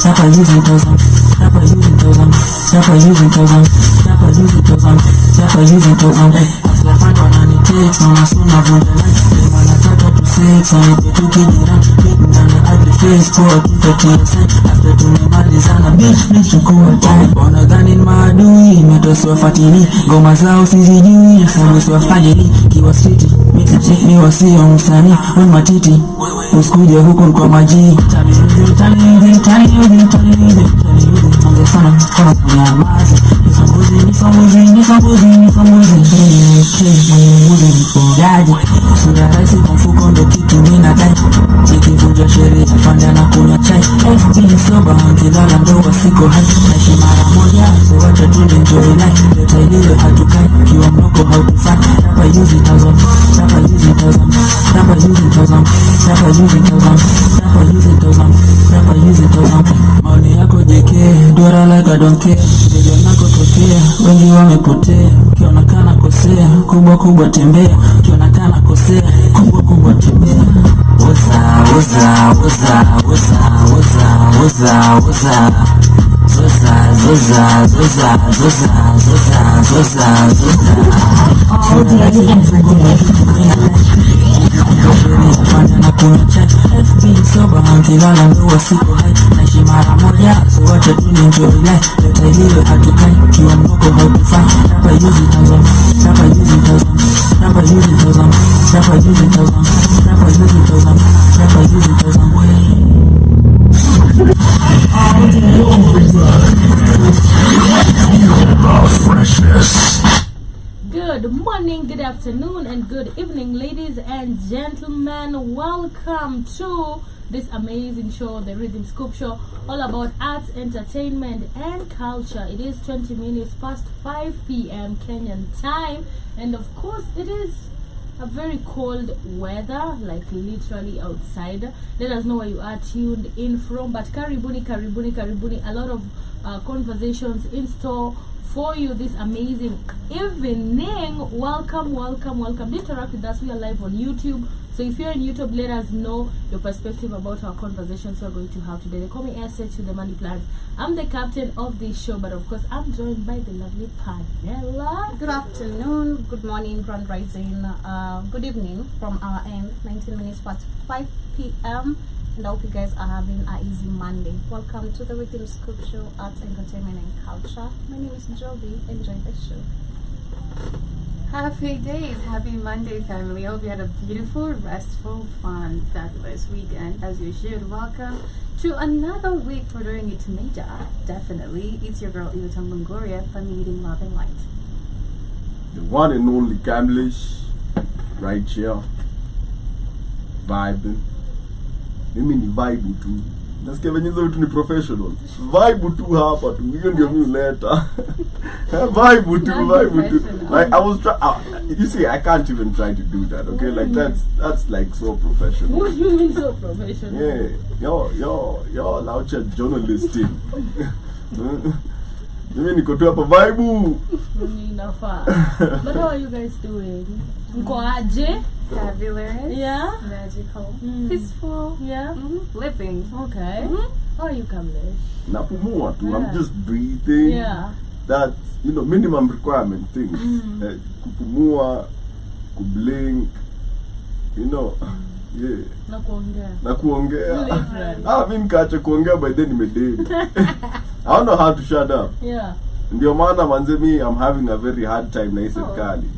Chapa using thousand, chapa using thousand, chapa using thousand, chapa using thousand, chapa using thousand. As la fan wanani takes, mama suna vunja life. Wanataka to sex, wanipe tukijira. Ndani ugly face, kwa kifetia sen. After tumemalizana, bitch chukua time. Wanadhani maadui, imetoswa fatini. Ngoma zao sizijui, samuswa fadili. Kiwa city, mix it check me wasio msani. When matiti, usikuje huku kwa maji. Tani Tonge sana kama kunya mazi. Nisambuzi mfungaji. Sura raisi kwa mfuko ndo kitu mina dai. Nikivunja sheria fanda na kunywa chai. FB soba nkilala ndo wasiko hai. Naishi mara moja so wacha tuli enjoy life. Leta ilio hatukai kiwa mnoko hautufai. Chapa using thousand, chapa using thousand, chapa using thousand, chapa using thousand, chapa using thousand, chapa using thousand. Maoni yako jeke, dora like I don't care. Ndio nako tokea, wengi wamepotea. Ukionekana kosea, kubwa tembea. Ukionekana kosea, kubwa tembea. Fanya na kuna chat FB soba nkilala ndo wasiko hai. Naishi mara moja so wacha tuenjoy life. Leta ilio hatukai kiwa mnoko hautufai. Chapa using thousand, chapa using thousand, chapa using thousand, chapa using thousand, chapa using thousand, chapa using thousand. Good morning, good afternoon, and good evening, ladies and gentlemen. Welcome to this amazing show, the Rhythm Scoop Show, all about arts, entertainment, and culture. It is 20 minutes past 5 p.m. Kenyan time, and of course, it is a very cold weather, like literally outside. Let us know where you are tuned in from. But karibuni, a lot of conversations in store for you this amazing evening. Welcome. Do interact with us. We are live on YouTube, so if you're on YouTube, let us know your perspective about our conversations we're going to have today. They call me Asset to the Money Plans. I'm the captain of this show, but of course I'm joined by the lovely Panella. Good afternoon, good morning, grand rising, good evening from our end. 19 minutes past 5 p.m. and I hope you guys are having an easy Monday. Welcome to the Rhythm Scoop Show, Arts, Entertainment and Culture. My name is Jovi. Enjoy the show. Happy days, happy Monday, family. I hope you had a beautiful, restful, fun, fabulous weekend, as you should. Welcome to another week. We're doing it major, definitely. It's your girl, Iwata Mungoria, from Eating Love and Light. The one and only Gamlish, right here, vibing. Mimi ni vibe tu. Nasikia venye hizo vitu ni professional. Vibe tu hapa tu. Hiyo ndio mimi uleta. Vibe tu. Like I was you see, I can't even try to do that, okay? Like that's like so professional. What do you mean so professional? Yeah. Yo laucha journalistic. Mimi niko tu hapa vibe. Inafaa. But how are you guys doing? Mko aje? Fabulous. Yeah. Magical. Peaceful. Yeah. Living. Okay. How are you, Kamlesh? Napumua tu. Yeah. I'm just breathing. Yeah. That's, minimum requirement things. Kupumua, kublink, yeah. Na kuongea. Mimi nikaacha kuongea by then nimedate. I don't know how to shut up. Yeah. Ndio maana manze mimi I'm having a very hard time na hii serikali.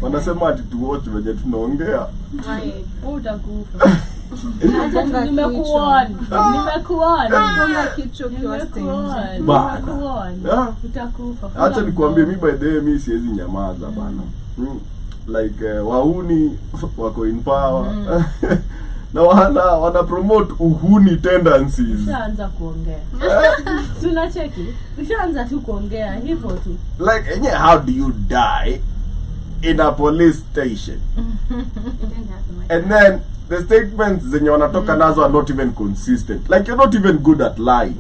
Wanasema ati tu watch venye tunaongea. Right. Utakufa. Nimekuona. Funga kichwa kiwa stage. Bana. Utakufa. Acha nikwambie mimi by the way mimi siwezi nyamaza bana. Like wauni wako in power. Na wana promote uhuni tendencies. Ushaanza kuongea. Tunacheki. Ushaanza tu kuongea hivyo tu. Like how do you die in a police station? And then the statements zenye wanatoka nazo are not even consistent. Like you're not even good at lying.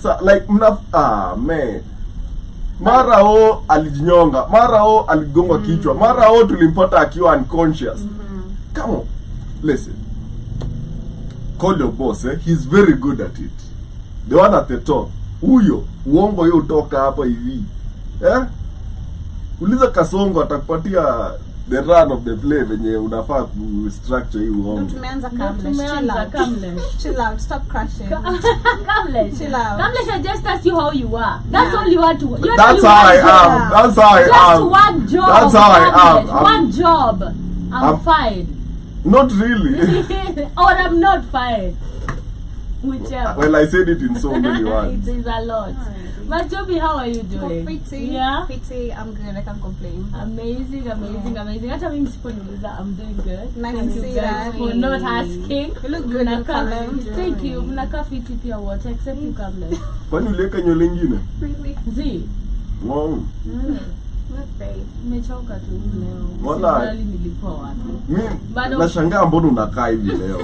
So like man. Mara o alijinyonga, mara o aligonga kichwa, mara o tulimpata akiwa unconscious. Come on. Listen. Call your boss, he's very good at it. the one at the top, huyo uongo hiyo utoka hapa hivi. Uliza Kasongo atakupatia the run of the play venye unafaa ku structure hii uongo. Tumeanza Kamlesh. Chill out, stop crushing. Kamlesh. Chill out. Kamlesh just ask you how you are. That's all you want to. That's how I am. That's how I am. Just one job. That's how I am. One job. I'm fine. Not really. Or I'm not fine. Whichever. Well, I said it in so many words. It is a lot. But Joby, how are you doing? Pretty. Yeah. Pretty. I'm good. I can't complain. Amazing. Hata mimi siponiuliza, I'm doing good. Nice Thank to you see guys that. for not asking. You look good in color. Thank you. Mnakaa fiti pia wote except you Kamlesh. Kwani uliweka nywele ingine? Really? Z. Wow. Not great. Nimechoka tu leo. Wala. Sijali nilikuwa wapi. Mimi nashangaa mbona unakaa hivi leo.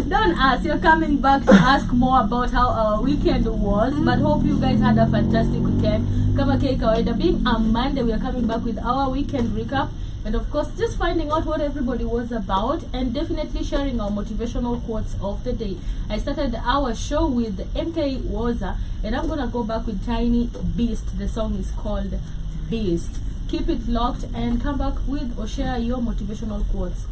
Don't ask. You're coming back to ask more about how our weekend was. But hope you guys had a fantastic weekend. Kama kawaida, being a Monday, we are coming back with our weekend recap. And of course, just finding out what everybody was about and definitely sharing our motivational quotes of the day. I started our show with MK Waza, and I'm gonna go back with Tiny Beast. The song is called Beast. Keep it locked and come back with or share your motivational quotes.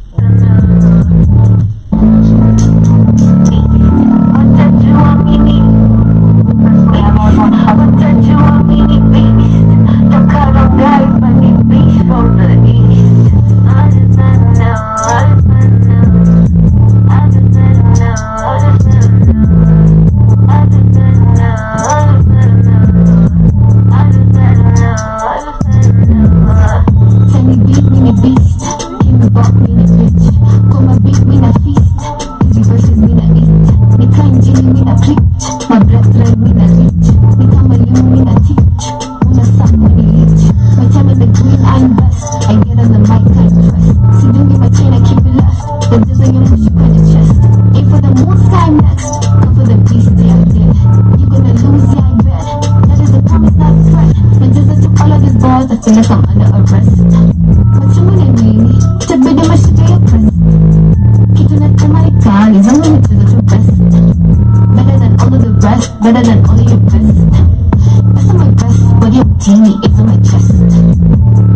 Better than all of your best. Best of my best, but your teeny is on my chest.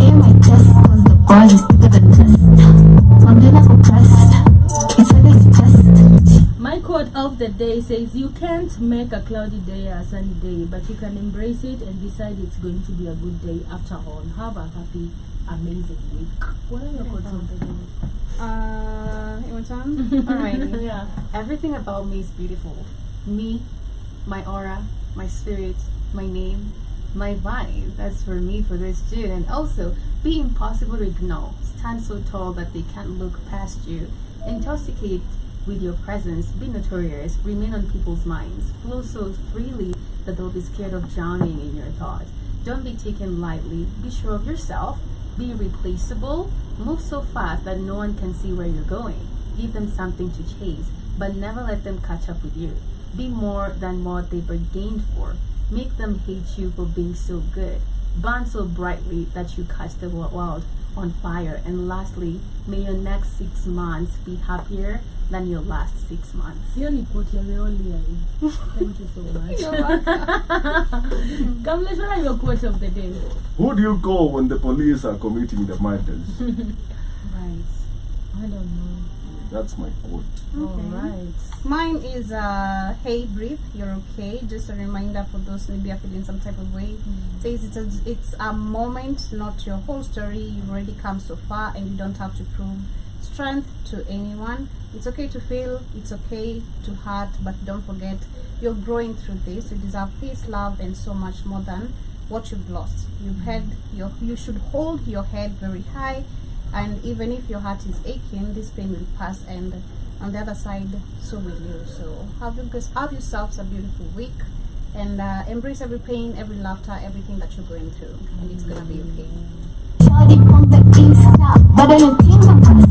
In my chest, cause the bars is thicker than test. I'm then I'm oppressed. It's like a test. My quote of the day says, you can't make a cloudy day a sunny day, but you can embrace it and decide it's going to be a good day after all. Have a happy, amazing week. What are your quotes of the day? You want some? Alright. Yeah. Everything about me is beautiful. Me, my aura, my spirit, my name, my vibe. That's for me for this dude. And also, be impossible to ignore. Stand so tall that they can't look past you. Intoxicate with your presence. Be notorious. Remain on people's minds. Flow so freely that they'll be scared of drowning in your thoughts. Don't be taken lightly. Be sure of yourself. Be irreplaceable. Move so fast that no one can see where you're going. Give them something to chase, but never let them catch up with you. Be more than what they bargained for. Make them hate you for being so good. Burn so brightly that you catch the world on fire. And lastly, may your next 6 months be happier than your last 6 months. Hiyo ni quote ya Leolia. Thank you so much. Kamlesh, what are your quotes of the day? Who do you call when the police are committing the murders? Right. I don't know. That's my quote. Alright. Mine is hey, breathe, you're okay. Just a reminder for those maybe are feeling some type of way. Says it's a moment, not your whole story. You've already come so far and you don't have to prove strength to anyone. It's okay to fail, it's okay to hurt, but don't forget you're growing through this. You deserve peace, love, and so much more than what you've lost. You should hold your head very high, and even if your heart is aching, this pain will pass, and on the other side, so will you. So have yourselves a beautiful week, and embrace every pain, every laughter, everything that you're going through, and it's gonna be okay. Shawty from the east now, but I don't think I'm best.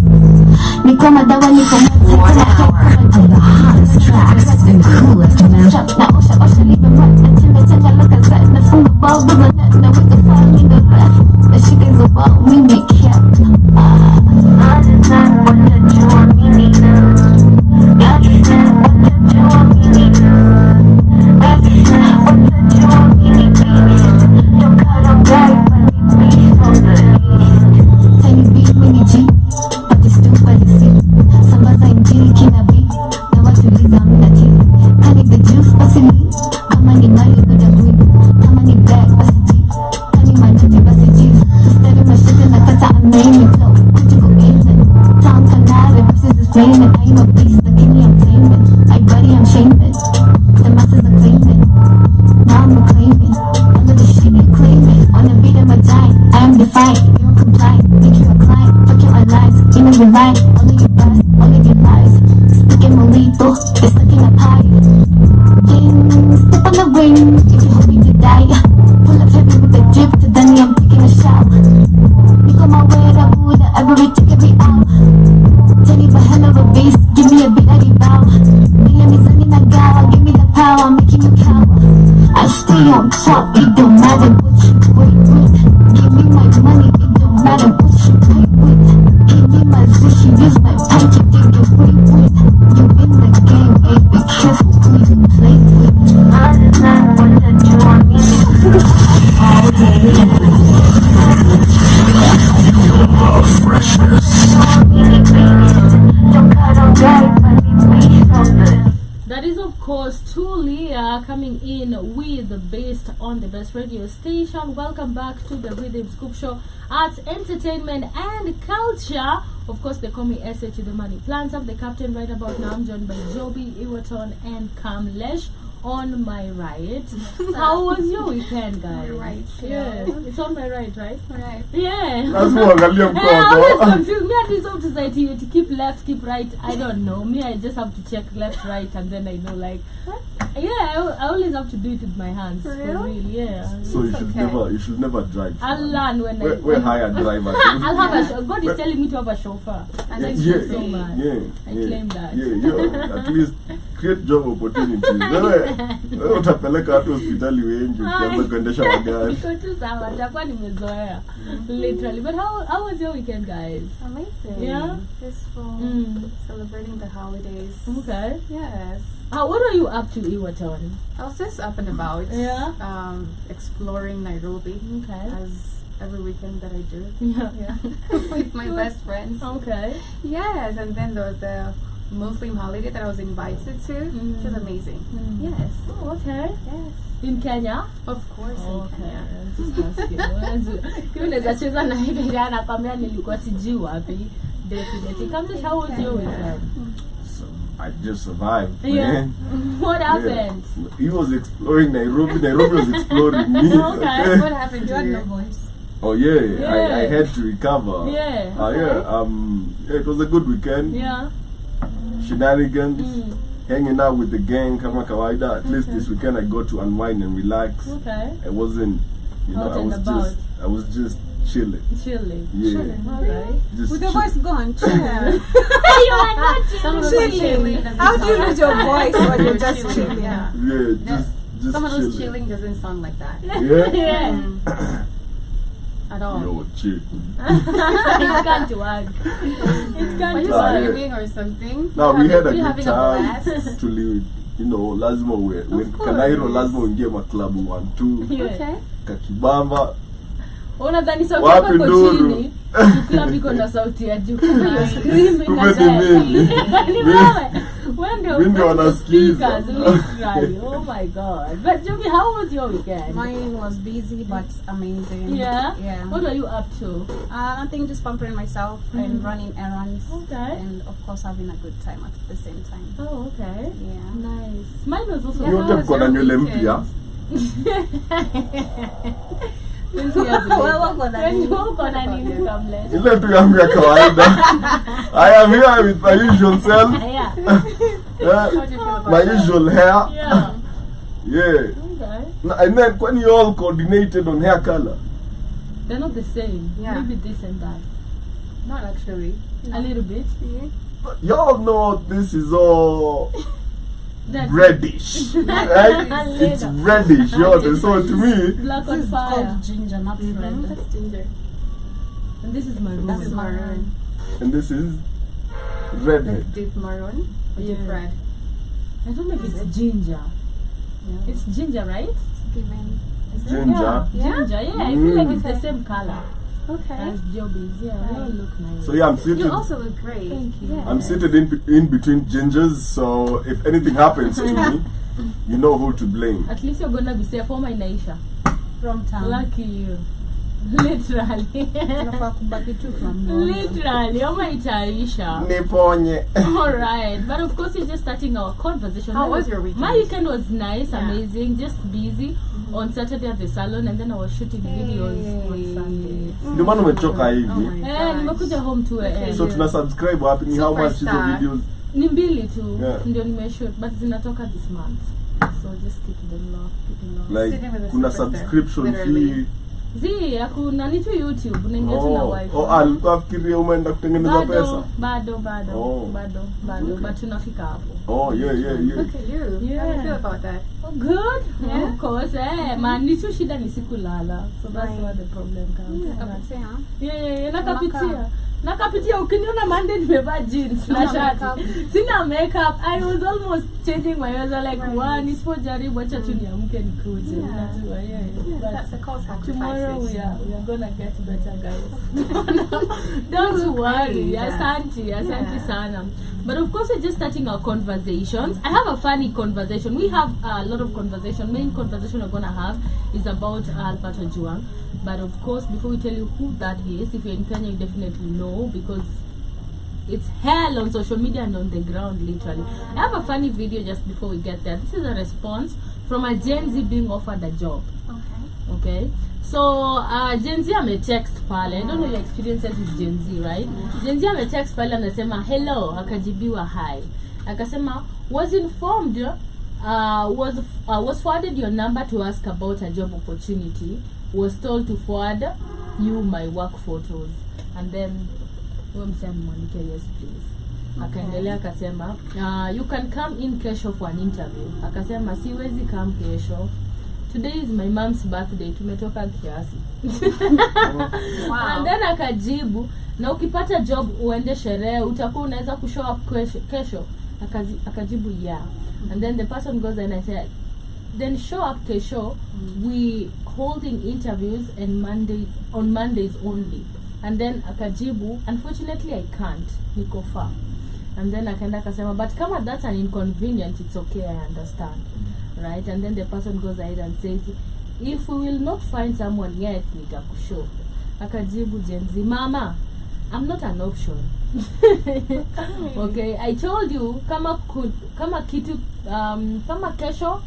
Nikoma dawa nikoma 1 hour of the hottest tracks and coolest mashup. Now Osha leave him right until the check look at that. The from the ball with a net, now with the fire in the left. The shit is about me, me kept. I design what that you want me now. I design what that you want me now. ring if you hope me to die. Pull up heavy with the drip to Danny, I'm taking a shower. Niko mawera Buddha, every check every hour. Tell you a hell of a beast, give me a bit of the bow. Bila mizani na gawa, give me the power, making you cower. I stay on top, it don't matter what you wait with. Give me my money, it don't matter what you pay with. Give me my position, use my punch to dig your way with. You in the game, ain't be careful who you play with. I just not want that you want me. All That is, of course, Tulia coming in with the best on the best radio station. Welcome back to the Rhythm Scoop Show, arts, entertainment, and culture. Of course, they call me SA to the money. Plans. I'm the captain right about now. I'm joined by Joby, Iwaton, and Kamlesh on my right. How was your weekend, guys? Right. Yeah, it's on my right, right? Right. Yeah. That's what I'm Hey, I always confused. Me and this old society to keep left, keep right. I don't know. Me, I just have to check left, right, and then I know, like, yeah, I always have to do it with my hands. For For real? real, yeah. So you should never drive. I'll learn when We're hire driver. I'll have a God is telling me to have a chauffeur. And thank you so much. I claim that. At least create job opportunities. Wewe utapeleka watu hospitali wengi ukianza kuendesha magari. Iko tu sawa, nitakuwa nimezoea. Literally. But how was your weekend, guys? Amazing. Yeah? Peaceful. Celebrating the holidays. Okay. Yes. What are you up to, Iwaton? I was just up and about. Yeah. Exploring Nairobi. Okay. As every weekend that I do. Yeah. Yeah. With my best friends. Okay. Yes, and then there was the Muslim holiday that I was invited to. It was amazing. Yes. Oh, okay. Yes. In Kenya? Of course. In Kenya. Unaweza cheza na hivi jana nakwambia nilikuwa sijui wapi. Definitely. Kamlesh, how was your weekend? So I just survived, Yeah. man. What happened? Yeah. He was exploring Nairobi. Nairobi was exploring me. Okay. What happened to you? voice. Oh yeah. I had to recover. Yeah. Yeah. It was a good weekend. Yeah. Shenanigans, hanging out with the gang, kama kawaida. At least this weekend I got to unwind and relax. Okay. I wasn't, Out and about. I was just chilling. Chilling. Yeah. Chilling. Alright. Just With your chill. voice gone, chill. You are not Some of chilling. those chilling. How do you lose your voice when you're just chilling? Yeah. Yeah, just Some of those chilling. chilling doesn't sound like that. Yeah. Yeah. At all. Yo, chill. It can't work. It Are can't you work. sleeping or something? No, we had a We're good having time. a blast. To live, lazima when course. Kanairo lazima uingie maklabu 1-2 Yeah. Okay. kakibamba. Unadhani sauti Wapi yako iko nduru? chini? Club iko na sauti ya juu. Screaming Kumbe na ni mimi. Ni wewe. Wewe Ndio wanasikiza. Literally. Oh my god. But Joby, how was your weekend? Mine was busy but amazing. Yeah? Yeah. What are you up to? Nothing, just pampering myself and running errands. Okay. And of course having a good time at the same time. Oh, okay. Yeah. Nice. Mine was also Yeah. Yote was mko na your nywele weekend? mpya. 20 years later. Wewe uko na nini? Wewe uko na nini, Kamlesh? Ile tu yangu ya kawaida. I am here with my usual self. Yeah. How do you feel about My that? usual hair. Yeah. Yeah. Okay. And then when you all coordinated on hair color. They're not the same. Yeah. Maybe this and that. Not actually. A little bit. Y'all know this is all That's reddish. Right? It's reddish, yo. So to me, black This on is fire. called ginger, not red. That's ginger. And this is maroon. That's maroon. and this is redhead. Deep maroon or deep Yeah. red. I don't know if it's ginger. Yeah. It's ginger, right? Given. Ginger. Yeah. Ginger, yeah. I feel like it's the same color Okay. as Joby's. Yeah, they all look nice. So yeah, I'm seated. You also look great. Thank you. Yeah. I'm seated in between gingers. So if anything happens to me, you know who to blame. At least you're gonna be safe. Oh my Naisha. From town. Lucky you. Literally. Unafaa kubaki tu from Literally. Oh my Taisha. Niponye. Alright. But of course, you're just starting our conversation. How was your weekend? My weekend was nice, Yeah. amazing, just busy. On Saturday at the salon, and then I was shooting videos on Sunday. Ndio maana umechoka Oh hivi. my Nimekuja home 2 AM. So tuna subscribe wapi? Ni how much hizo Superstar. videos? Ni mbili tu Yeah. ndio nimeshoot, but zinatoka this month. So just keep them low, keep them low. Like Sitting with a kuna superstar, subscription literally. fee. Zi, hakuna ni tu YouTube, unaingia tu na wifi. Alikuwa fikiria umeenda kutengeneza pesa. Bado. Oh. But tunafika hapo. Oh, yeah. Look at you. How do you feel about that? Oh, good. Yeah. Of course. Man, ni tu shida ni siku lala. So that's Right. where the problem comes. Kapitia, huh? Yeah, nakapitia ukiniona Monday nimevaa jeans na shati. Sina makeup. I was almost changing my hair like nisipojaribu acha tu niamke nikuje. Unajua, That's a call tomorrow sacrifice. we are gonna get better, guys. Don't worry. Asante sana. But of course, we're just starting our conversations. I have a funny conversation. We have a lot of conversation. Main conversation we're gonna have is about Alberto Juang. But of course, before we tell you who that is, if you're in Kenya, you definitely know because it's hell on social media and on the ground, literally. I have a funny video just before we get there. This is a response from a Gen Z being offered a job. Okay. So Gen Z ametext pale. I don't know your experiences with Gen Z, right? Gen Z ametext pale anasema hello, akajibiwa hi. Akasema was informed was forwarded your number to ask about a job opportunity. Was told to forward you my work photos. And then yes please. Akaendelea akasema you can come in kesho for an interview. Akasema siwezi come kesho. Today is my mom's birthday. Tumetoka kiasi. Wow. And then akajibu na ukipata job uende sherehe utakuwa unaweza kushow up kesho. Akajibu yeah. And then the person goes and I said then show up kesho. We holding interviews and on Mondays only. And then akajibu unfortunately I can't. Niko far. And then akaenda akasema but kama that's an inconvenience it's okay, I understand. Right? And then the person goes ahead and says if we will not find someone yet nitakushow. Akajibu Gen Z, mama, I'm not an option. Okay, I told you kama kesho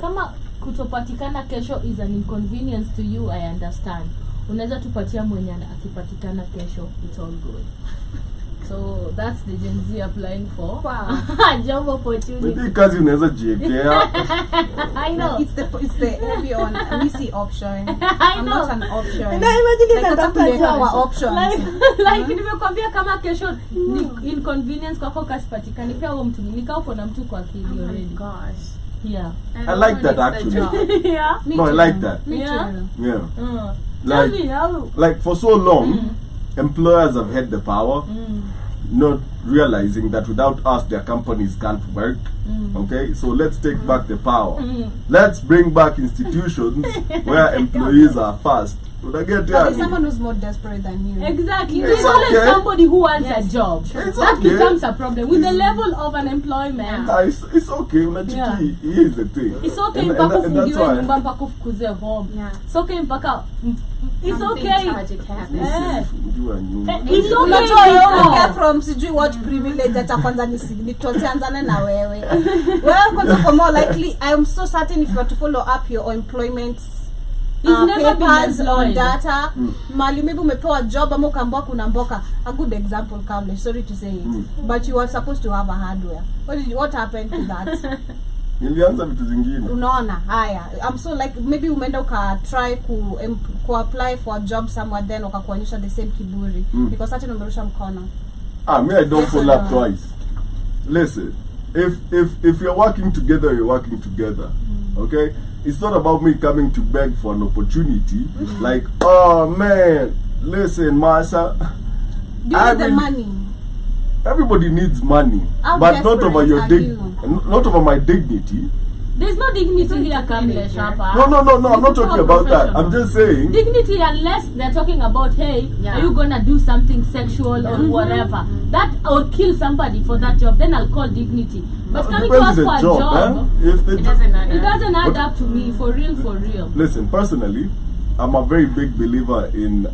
kama kutopatikana kesho is an inconvenience to you, I understand. Unaweza tupatia mwenye akipatikana kesho, it's all good. So that's the Gen Z applying for job opportunity. Maybe kazi unaweza jiekea. I know. It's the heavy on easy option. I'm know. not an option. And I imagine Like, that kuweka our options. Like nimekwambia kama kesho ni inconvenience kwako kasipatikani pia huo mtu nikao uko na mtu kwa akili Oh my already. gosh. Yeah. And I like that everyone needs the actually. job. Yeah. No, I like that. Me Yeah. too. Yeah. Tell me how. Like for so long, employers have had the power, not realizing that without us their companies can't work. Okay, so let's take back the power. Let's bring back institutions where employees are first. But there's someone who's more desperate than you. Exactly. It's There's always okay. somebody who wants a job. It's That okay. becomes a problem. With the level of unemployment, It's okay. Yeah. Here's the thing. it's okay And mpaka that's ufungiwe why. nyumba mpaka ufukuze home. Yeah. It's okay mpaka it's Something okay. tragic happens. Fungiwa nyumba. It's okay. Unajua it's wewe okay. get from sijui what privilege hata kwanza nitoanzane na wewe. Wewe kwanza for more likely I am so certain if you are to follow up your employment He's never been papers on employed. data mali maybe umepewa job ama ukaambiwa kuna mboka. A good example Kamle, sorry to say it, but you were supposed to have a hardware. What happened to that? Nilianza vitu zingine. Unaona haya, I'm so like maybe umeenda uka try ku apply for a job somewhere then ukakuonyesha the same kiburi because hata umerusha mkono. Me, I don't Yes pull or up no? twice. Listen, if you're working together, you're working together. Okay? It's not about me coming to beg for an opportunity. Like, oh man, listen, Masa. Do you need the money? Everybody needs money, How but not desperate over your are you? not over my dignity. There's no dignity here, Kamle Shapa. No, I'm not talking about that. I'm just saying. Dignity, unless they're talking about, hey, Yeah. are you gonna do something sexual or whatever? That or kill somebody for that job, then I'll call dignity. But coming to Depends ask on for the a job, job. If the It doesn't it matter. doesn't add up to me, for real. Listen, personally, I'm a very big believer in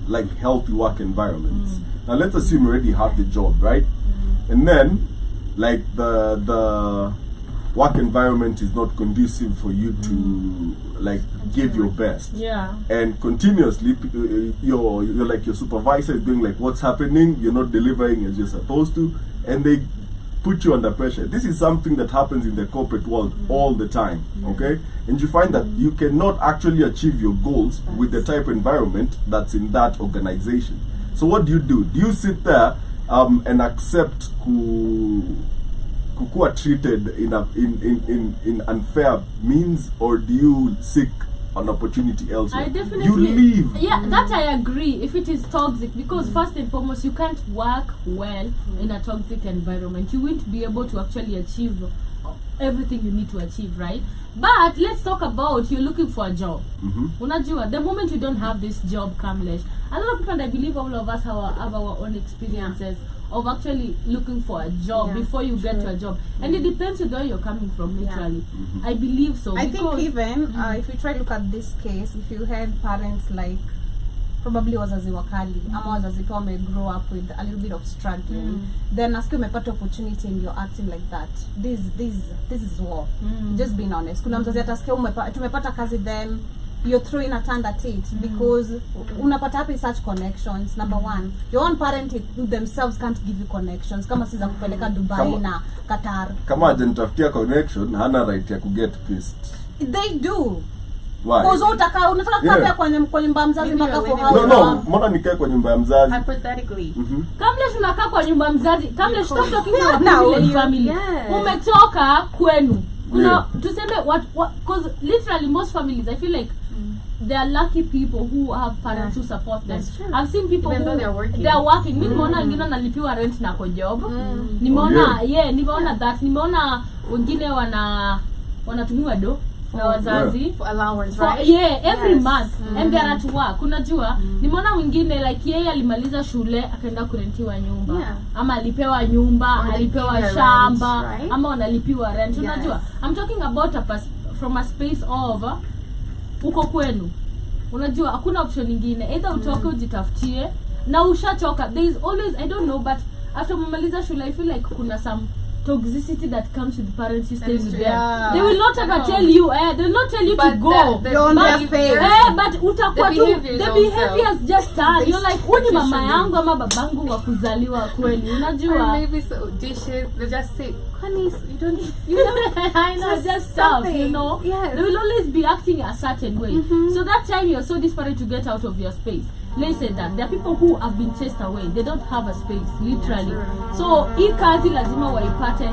like healthy work environments. Now let's assume you already have the job, right? And then like the work environment is not conducive for you to like give your best. Yeah. And continuously you're like your supervisor is going like what's happening, you're not delivering as you're supposed to, and they put you under pressure. This is something that happens in the corporate world all the time, okay? And you find that you cannot actually achieve your goals with the type of environment that's in that organization. So what do? Do you sit there and accept kukua treated in unfair means, or do you seek an opportunity elsewhere? I definitely, you leave. Yeah, that I agree. If it is toxic, because first and foremost, you can't work well in a toxic environment. You won't be able to actually achieve everything you need to achieve, right? But let's talk about you're looking for a job. Unajua, the moment you don't have this job, Kamlesh, a lot of people, and I believe all of us have our own experiences of actually looking for a job before you get to a job, and it depends on where you're coming from, literally. I believe so. I think even if you try to look at this case, if you had parents like probably wazazi wakali ama wazazi pia wame grow up with a little bit of struggling, then nasikia umepata opportunity and you're acting like that, this is war. Just being honest, kuna mzazi atasikia tumepata kazi, then you're throwing a hand at it because unapata happy such connections. Number one, your own parent themselves can't give you connections kama si za kupeleka Dubai na Qatar. Kama ajenitafutia connection, hana right ya kuget pissed. They do. Why? Because unataka kukaa kwa nyumba ya mzazi mpaka for how No, mbona nikae kwa nyumba ya mzazi? Hypothetically. Kamlesh unakaa kwa nyumba ya mzazi. Kamlesh, stop talking about your family. Umetoka kwenu. Kuna tuseme what because literally most families, I feel like they are lucky people who have parents who support them. I've seen people even who they are working. Mimi nimeona wengine wanalipiwa rent na kwa job. Nimeona nimeona that. Nimeona wengine wanatumiwa do na wazazi for allowance, right? Every month and they are at work. Unajua, nimeona wengine like yeye alimaliza shule akaenda kurentiwa nyumba, ama alipewa nyumba, alipewa shamba, right? Ama wanalipiwa rent. Unajua, I'm talking about from a space of uko kwenu. Unajua hakuna option nyingine, either utoke ujitafutie na ushachoka. There is always, I don't know, but after umaliza shule I feel like kuna some toxicity that comes with parents who stay with them. They will not ever tell you, they will not tell you to go. But utakuwa tu, the behaviors just turn. You're like, uni mama yangu ama babangu wa kuzaliwa kweli. Unajua? Or maybe so dishes, they just say, honey, you know, I know, just stuff, you know. Yes. They will always be acting a certain way. So that time you're so desperate to get out of your space. Let's say that there are people who have been chased away. They don't have a space, literally. So hii kazi lazima waipate,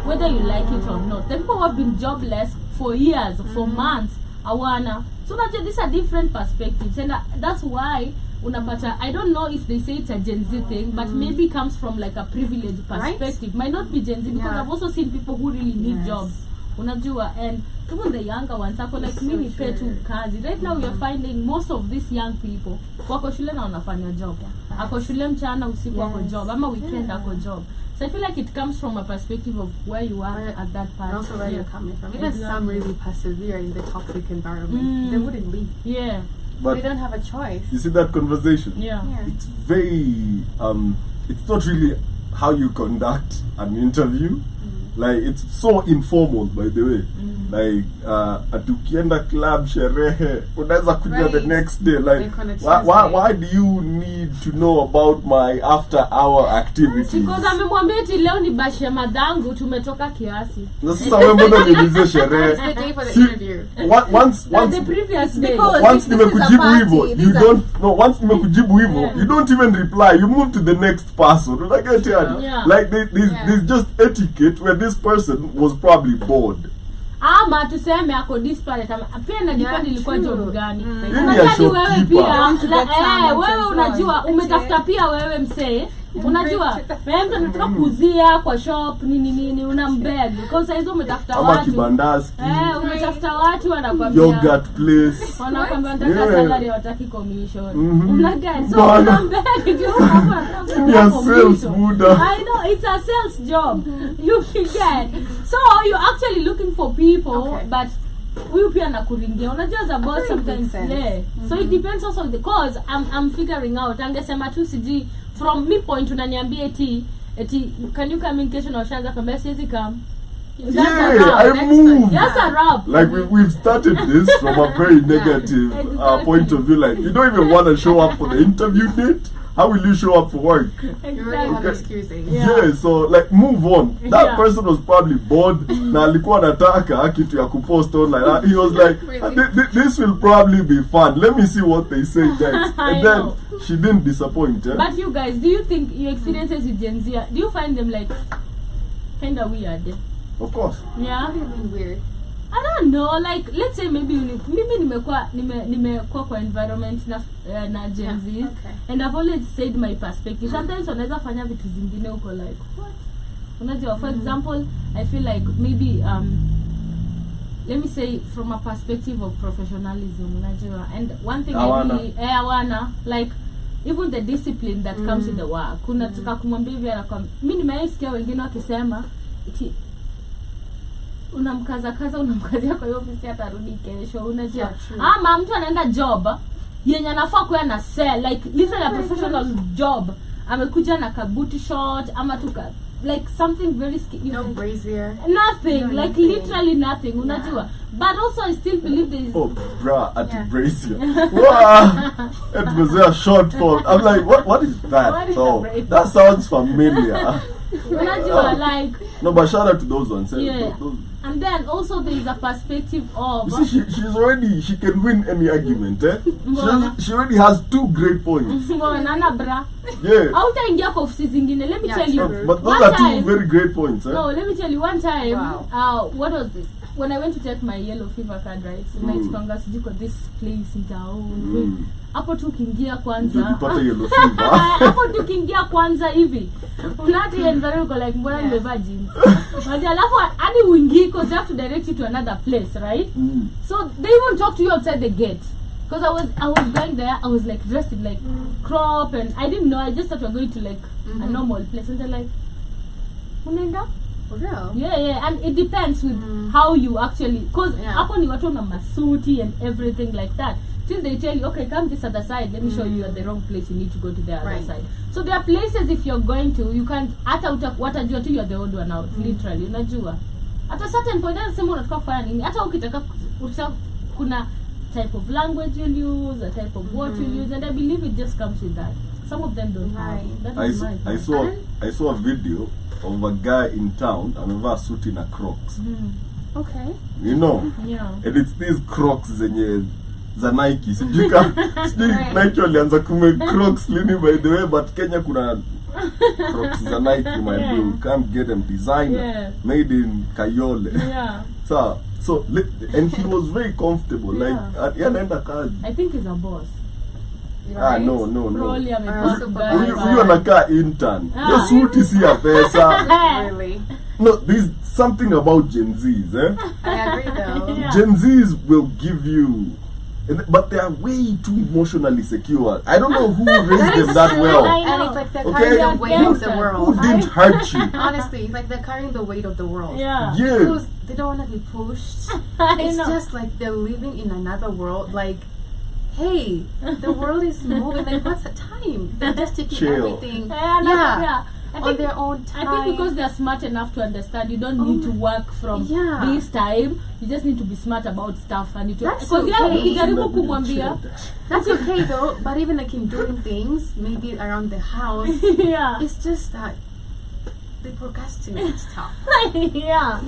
whether you like it or not. The people who have been jobless for years, for months, awana. So that these are different perspectives, and that's why unapata, I don't know if they say it's a Gen Z thing, but maybe it comes from like a privileged perspective. Might not be Gen Z, because I've also seen people who really need jobs. Unajua, and even the younger ones, like me, pay to kazi. Right now we are finding most of these young people wako shule na wanafanya job. Ako shule mchana, usiku wako job, ama weekend ako job. So I feel like it comes from a perspective of where you are at that part. And also where you're coming from. Even some really persevere in the toxic environment. They wouldn't leave. Yeah. But they don't have a choice. You see that conversation? Yeah. It's very it's not really how you conduct an interview. Like, it's so informal, by the way. Like, atukienda club sherehe, unaweza kuja the next day. Like, why do you need to know about my after hour activity? Because amemwambia eti leo ni bashe madangu, tumetoka kiasi. Sasa wewe mbona uniulize sherehe? It's the day for the interview. Once the previous day. Once nimekujibu hivyo, you don't once nimekujibu hivyo, you don't even reply. You move to the next person. Unageti yani? Like there's just etiquette where this person was probably bored. Ama tuseme ako disparate, pia nadipenda ilikuwa job gani. Unajua wewe pia wewe unajua umetafuta pia wewe msee. Unajua mtu anataka kuzia kwa shop nini unambeg because hizo umetafuta watu. Ama kibandaski. Umetafuta watu wanakwambia yogurt place. Wanakwambia nataka salary wataki commission. Unagani? So unambeg ndio unapata sales buda. I know it's a sales job. You get. So you're actually looking for people but we pia nakuringia. Unajua za boss sometimes So it depends also on the cause. I'm figuring out. Angesema tu siji from me point unaniambia eti can you come in kesho na ushaanza kwambia siwezi come. I moved. That's a wrap. Like we've started this from a very negative point of view. Like you don't even want to show up for the interview date. how will you show up for work? You already have excuses. Yeah. So like move on. That Yeah. person was probably bored na alikuwa anataka kitu ya kupost online. He was like, this will probably be fun. Let me see what they say next. And then she didn't disappoint. But you guys, do you think your experiences with Gen Z, do you find them like kind of weird? Of course. Yeah. What do you mean weird? I don't know, like let's say maybe nimekuwa kwa environment na Gen Z, Okay. and I've always said my perspective. Sometimes wanaweza fanya vitu zingine uko like what? Unajua, for example, I feel like maybe let me say from a perspective of professionalism, unajua, and one thing I wanna like even the discipline that comes with the work. Kuna tuka kumwambia hivi anakwambia, mimi nimeisikia wengine wakisema unamkazia kwa hiyo ofisi atarudi kesho, unajua. Ama mtu anaenda job yenye anafaa kuwa na sell like literally a professional job, amekuja na kabuti short ama tuka like something very no brazier, nothing, no, like nothing. literally nothing, unajua. But also I still believe there is at brazier. Wow, it was a short fall. I'm like, what is that? What is oh, a brazier? that sounds familiar. unajua, like no, but shout out to those ones. yeah. Those. And then also there is a perspective of You see, she can win any argument, eh? She already has 2 great points. nana bra. Yeah. Hautaingia kwa ofisi zingine. Let me tell you. But those one are 2 time, very great points, eh? No, let me tell you one time. Wow. What was this? When I went to take my yellow fever card, right? Naichukanga sijiko this place in town. Hapo tu kiingia kwanza. Ukipata yellow fever. Hapo tu kiingia kwanza hivi. Unati environment uko like mbona nimevaa jeans. Maji alafu hadi uingie because they have to direct you to another place, right? So they even talk to you outside the gate. Because I was going there, I was like dressed in like crop, and I didn't know, I just thought we were going to like a normal place, and they're like, unaenda? For real? Yeah, and it depends with how you actually, because hapo ni watu na masuti and everything like that. Till they tell you, okay, come this other side, let me show you at the wrong place, you need to go to the other side. So there are places if you're going to, you can't, hata watajua tu you're the old one out, literally, unajua. At a certain point, sema unataka kufanya nini, hata ukitaka kuna type of language you'll use, a type of what you'll use, and I believe it just comes with that. Some of them don't have. That I saw a video of a guy in town amevaa suti na Crocs. Okay. You know? Yeah. And it's these Crocs zenye za Nike. Sijui Nike walianza kume Crocs lini by the way, but Kenya kuna Crocs za Nike might do. Come get them designer, made in Kayole. Yeah. So and he was very comfortable. Like anaenda kazi. I think he's a boss. Right? No. Probably Huyo anakaa intern. Hiyo suti si ya pesa. Really? No, there's something about Gen Zs, eh? I agree though. Yeah. Gen Zs will give you, but they are way too emotionally secure. I don't know who raised them that well. And it's like they're Okay. carrying the weight of the Who world. didn't hurt you? Honestly, it's like they're carrying the weight of the world. Yeah. Yeah. Because they don't want to be pushed. It's know. just like they're living in another world. Like, hey, the world is moving. Like, what's the time? They're just taking Chill. everything. I On think, their own time. I think because they're smart enough to understand, you don't need to work from this time. You just need to be smart about stuff, and you That's because okay. ukijaribu kumwambia, That's okay though. But even like in doing things, maybe around the house, yeah, it's just that they procrastinate stuff. yeah,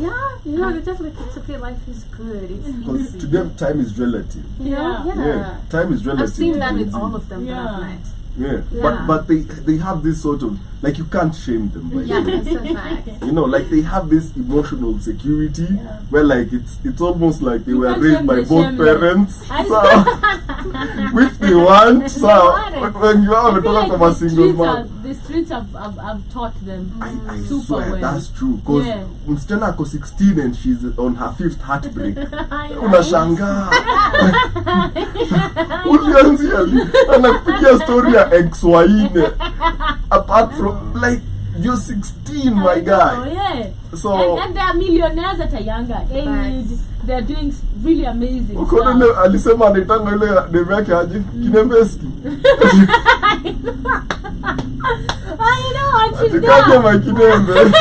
They're just like, it's okay, life is good, it's Because easy. to them, time is relative. yeah. Time is relative. I've seen to that Gen with Z. all of them that I've met. Yeah. Yeah. But they have this sort of, like, you can't shame them. By Yeah, the way. that's a fact. You know, like they have this emotional security where like it's almost like they were can't raised shame by the both shameless. parents. So which they want. So when you are I feel talking like about single mom. the streets have taught them I super swear well. that's true. Because msichana ako 16 and she's on her 5th heartbreak. Unashangaa. Ulianzia anakupigia story ya ex waine. Apart from like you're 16, my guy. Yeah. So and they are millionaires at a younger age. They're doing really amazing ukono ile alisema anaitanga ile demu yake aje Kinembeski. I know, and she's Atikaje there. Makinembe.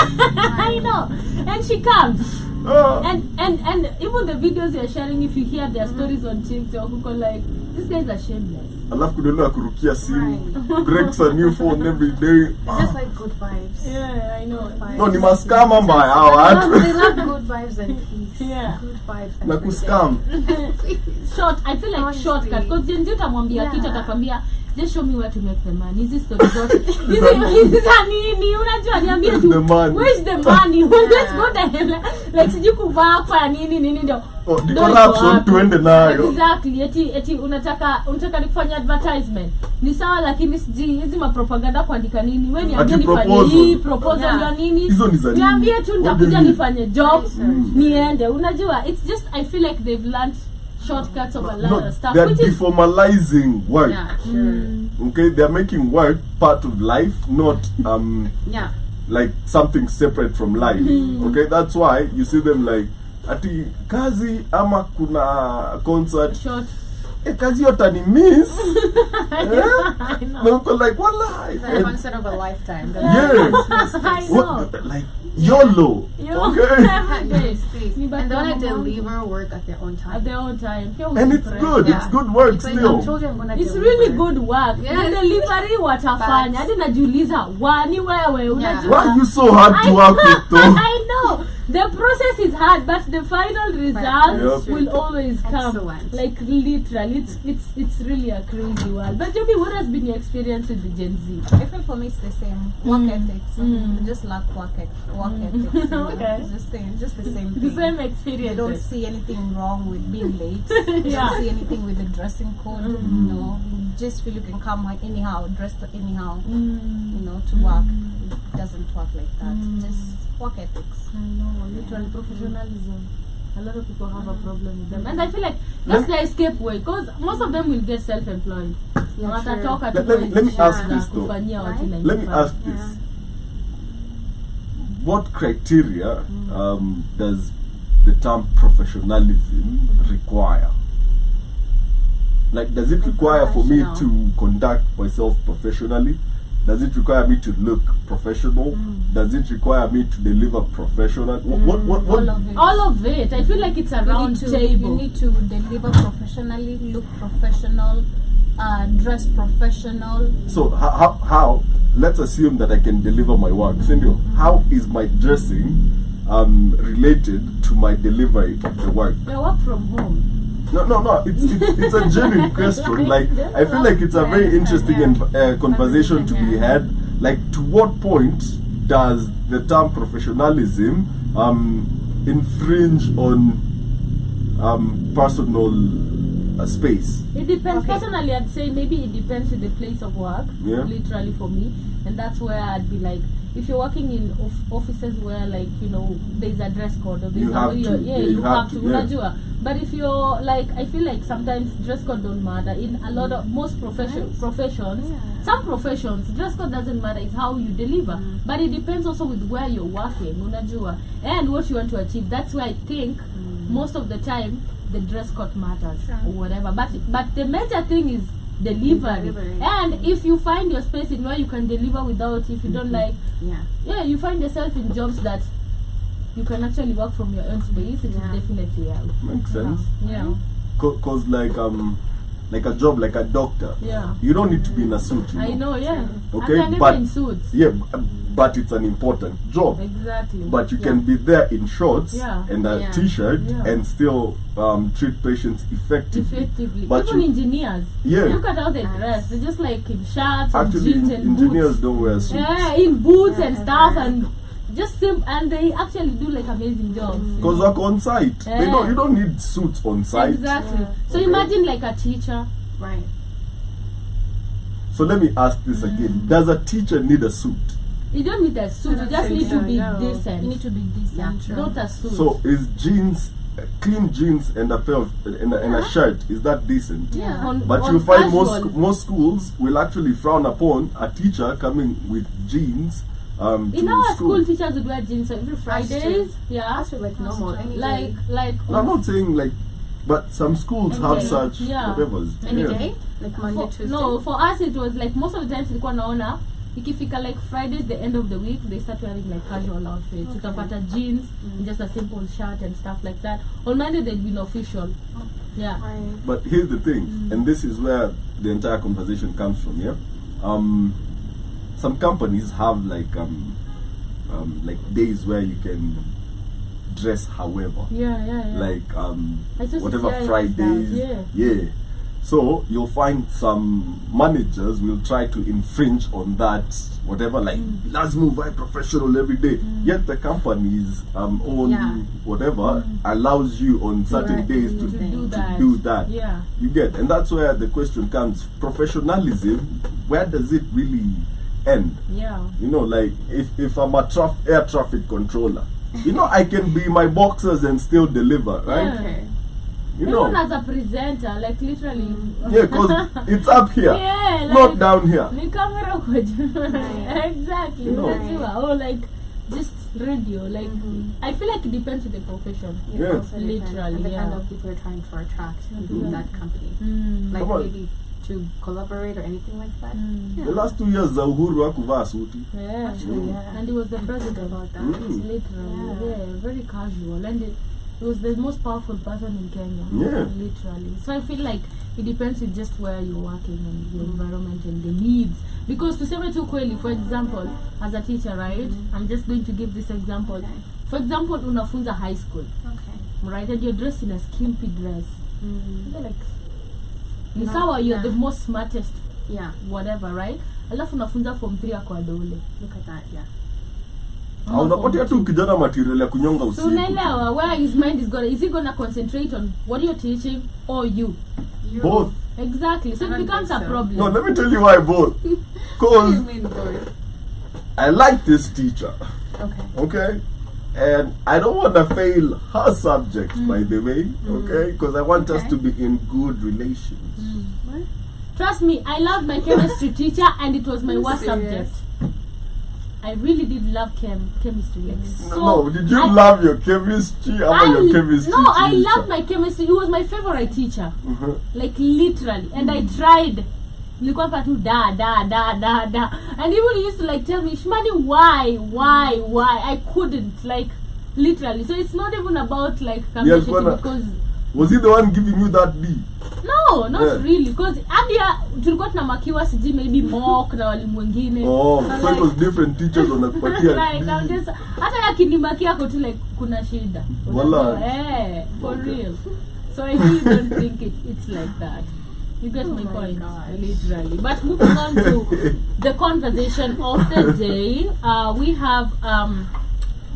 I know, and she comes. And even the videos you're sharing, if you hear their stories on TikTok, you go like, these guys are shameless. Alafu kudolo kurukia simu, breaks a new phone every day. It's just like good vibes. Yeah, I know. No, ni maskama mbaya hao watu. They love good vibes and peace. Yeah. Good vibes. Na every kuskam. day. Short, I feel like Honestly. shortcut. Because Jenzi utamwambia Yeah. kitu atakwambia, just show me where to make the money. Hizi story zote. Hizi za nini? Unajua niambie tu. The money. Where's the money? Let's go there. Like sijui kuvaa kwa nini ndio. Oh, the Ndio corruption iko tuende nayo. Exactly. Eti unataka nikufanya advertisement. Ni sawa lakini sijui hizi mapropaganda kuandika nini? Wewe niambie Ati nifanye proposal. hii proposal ya nini? Hizo ni za nini? Niambie tu What nitakuja do you- nifanye job niende. Unajua it's just I feel like they've learned shortcuts of a lot No, of stuff they're which is deformalizing work. Yeah, sure. Okay, they're making work part of life, not Yeah. like something separate from life. Okay, that's why you see them like ati kazi ama kuna concert. short. Kazi yote ni miss. I know. No, but like wallahi. It's like a concert of a lifetime. Yeah. I know. What, like YOLO. Okay. Every day. And they want to deliver work at their own time. At their own time. And it's good. Yeah. It's good work It's like, I still. told you I'm gonna It's deliver. really good work. Yes. The delivery watafanya. Hadi najiuliza wani wewe unajua. Why are you so hard to work with though? I know. The process is hard, but the final result Yep. will always come. Excellent. Like literally, it's really a crazy world. But Joby, what has been your experience with the Gen Z? I feel for me it's the same. Work ethics. We just lack work ethics. Okay. It's just the same The thing. same You don't experience. see anything wrong with being late. You Yeah. don't see anything with the dressing code. You know, you just feel you can come anyhow, dressed anyhow. You know, to work. It doesn't work like that. Just work ethics. I know, literally professionalism. A lot of people have a problem with them, and I feel like that's the escape way. Because most of them will get self-employed. Yeah, Watatoka true. tu Let me kwa ask ishara, this though. kufanyia watu Right? 9 Let to me 5. ask this. What criteria does the term professionalism require? Like, does it require for me to conduct myself professionally? Does it require me to look professional? Does it require me to deliver professional? What? All of it. All of it. I feel like it's a round You table. need to deliver professionally, look professional, dress professional. So how? Let's assume that I can deliver my work. Sindio, how is my dressing related to my delivery of the work? They work from home. No. It's a genuine question. Like, I feel like it's a very interesting conversation to be had. Like, to what point does the term professionalism infringe on personal space? It depends. Personally, I'd say maybe it depends on the place of work. Yeah. Literally for me, and that's where I'd be like, if you're working in offices where, like, you know, there's a dress code or there's You have to. you have to. Yeah. Unajua. But if you're like, I feel like sometimes dress code don't matter in a lot of most professions. Some professions, dress code doesn't matter. It's how you deliver. But it depends also with where you're working. Unajua, and what you want to achieve. That's why I think most of the time the dress code matters or whatever. But the major thing is delivery. And if you find your space in where you can deliver without, if you don't like, you find yourself in jobs that you can actually work from your own space, it will definitely help. Makes sense. Yeah. Cause like a job like a doctor, you don't need to be in a suit. You know? I know, yeah. Okay, I can but in suits. yeah, but it's an important job. Exactly. But you can be there in shorts and a Yeah. t-shirt Yeah. and still treat patients effectively. But even you- engineers. Yeah. Look at how they dress. They're just like in shirts and Actually, jeans and engineers boots. don't wear suits. Yeah, in boots and stuff, and just and they actually do like amazing jobs. Because work on site. Yeah. You don't need suits on site. Exactly. So Okay. imagine like a teacher. Right. So let me ask this again. Does a teacher need a suit? You don't need a suit. You just need to be decent. You need to be decent. Not a suit. So is jeans, clean jeans and a pair of and a shirt, is that decent? But On you find casual. most schools will actually frown upon a teacher coming with jeans in to our school. school, teachers would wear jeans every Fridays. Yeah. That's like normal. Any Like day. No, I'm not saying like, but some schools have Okay. such Yeah. whatevers. Any Yeah. day? Like Monday, Tuesday? No, for us it was like most of the times ilikuwa naona ikifika like Fridays, the end of the week, they start wearing like casual outfits. Okay. Utapata jeans, just a simple shirt and stuff like that. On Monday they'll be official. Yeah. Right. But here's the thing, and this is where the entire conversation comes from. Yeah, some companies have like days where you can dress however, Yeah. like I saw whatever CCI Fridays. does, Yeah. So you'll find some managers will try to infringe on that, whatever, like let's move by professional every day. Yet the company's own whatever allows you on certain Right. days To do that. Yeah. You get, and that's where the question comes: professionalism. Where does it really end? Yeah. You know, like if I'm a air traffic controller, you know, I can be my boxers and still deliver, right? Yeah. Okay. You Even know, as a presenter, like literally. yeah, because it's up here, Yeah, like, not down here. ni camera kwa juu. Exactly. You know. Unajua, or like just radio. Like I feel like it depends on the profession. It Yeah. also depends Literally, on the kind yeah. of people you're trying to attract within that company. Like Come on. maybe to collaborate or anything like that. The last 2 years za Uhuru hakuvaa suti. Yeah. yeah. And he was the president about that. Literally. Yeah. Very casual. And it was the most powerful person in Kenya. Yeah. Literally. So I feel like it depends with just where you're working and your environment and the needs. Because to say tu kweli, for example, as a teacher, right? I'm just going to give this example. For example, unafunza high school, Okay. right? And you're dressed in a skimpy dress. You're like, ni No, sawa, you're yeah. the most smartest, Yeah. whatever, right? Alafu unafunza form 3 kwa dole. Look at that. Yeah. Au unapatia tu kijana material ya kunyonga So usiku. unaelewa where his mind is going. Is he gonna concentrate on what you're teaching or you? Both. Exactly. So I it don't becomes think a so. problem. No, let me tell you why both. What do you Because mean both? I like this teacher, Okay. okay? And I don't want to fail her subject, by the way, okay? Because I want us Okay. to be in good relations. Trust me, I loved my chemistry teacher and it was my worst Serious? subject. I really did love chemistry. Like so No, did you I- love your chemistry? Your chemistry No, I teacher? loved my chemistry. He was my favorite teacher. Mhm. Like literally. And I tried. Nilikuwa hapa tu da. And even he used to like tell me, Shmani, why? I couldn't. Like literally. So it's not even about like Yes, communicating but, because was he the one giving you that B? no, not Yeah. really. Because hadi tulikuwa tunamakiwa siji maybe mock na walimu wengine. Oh, I'm so it like- was different teachers on the like B. I'm just hata yakinimakia ako tu like kuna shida. Wallah. Unajua, for Okay. real. So I really don't think it's like that. You get my point, literally. But moving on to the conversation of the day, we have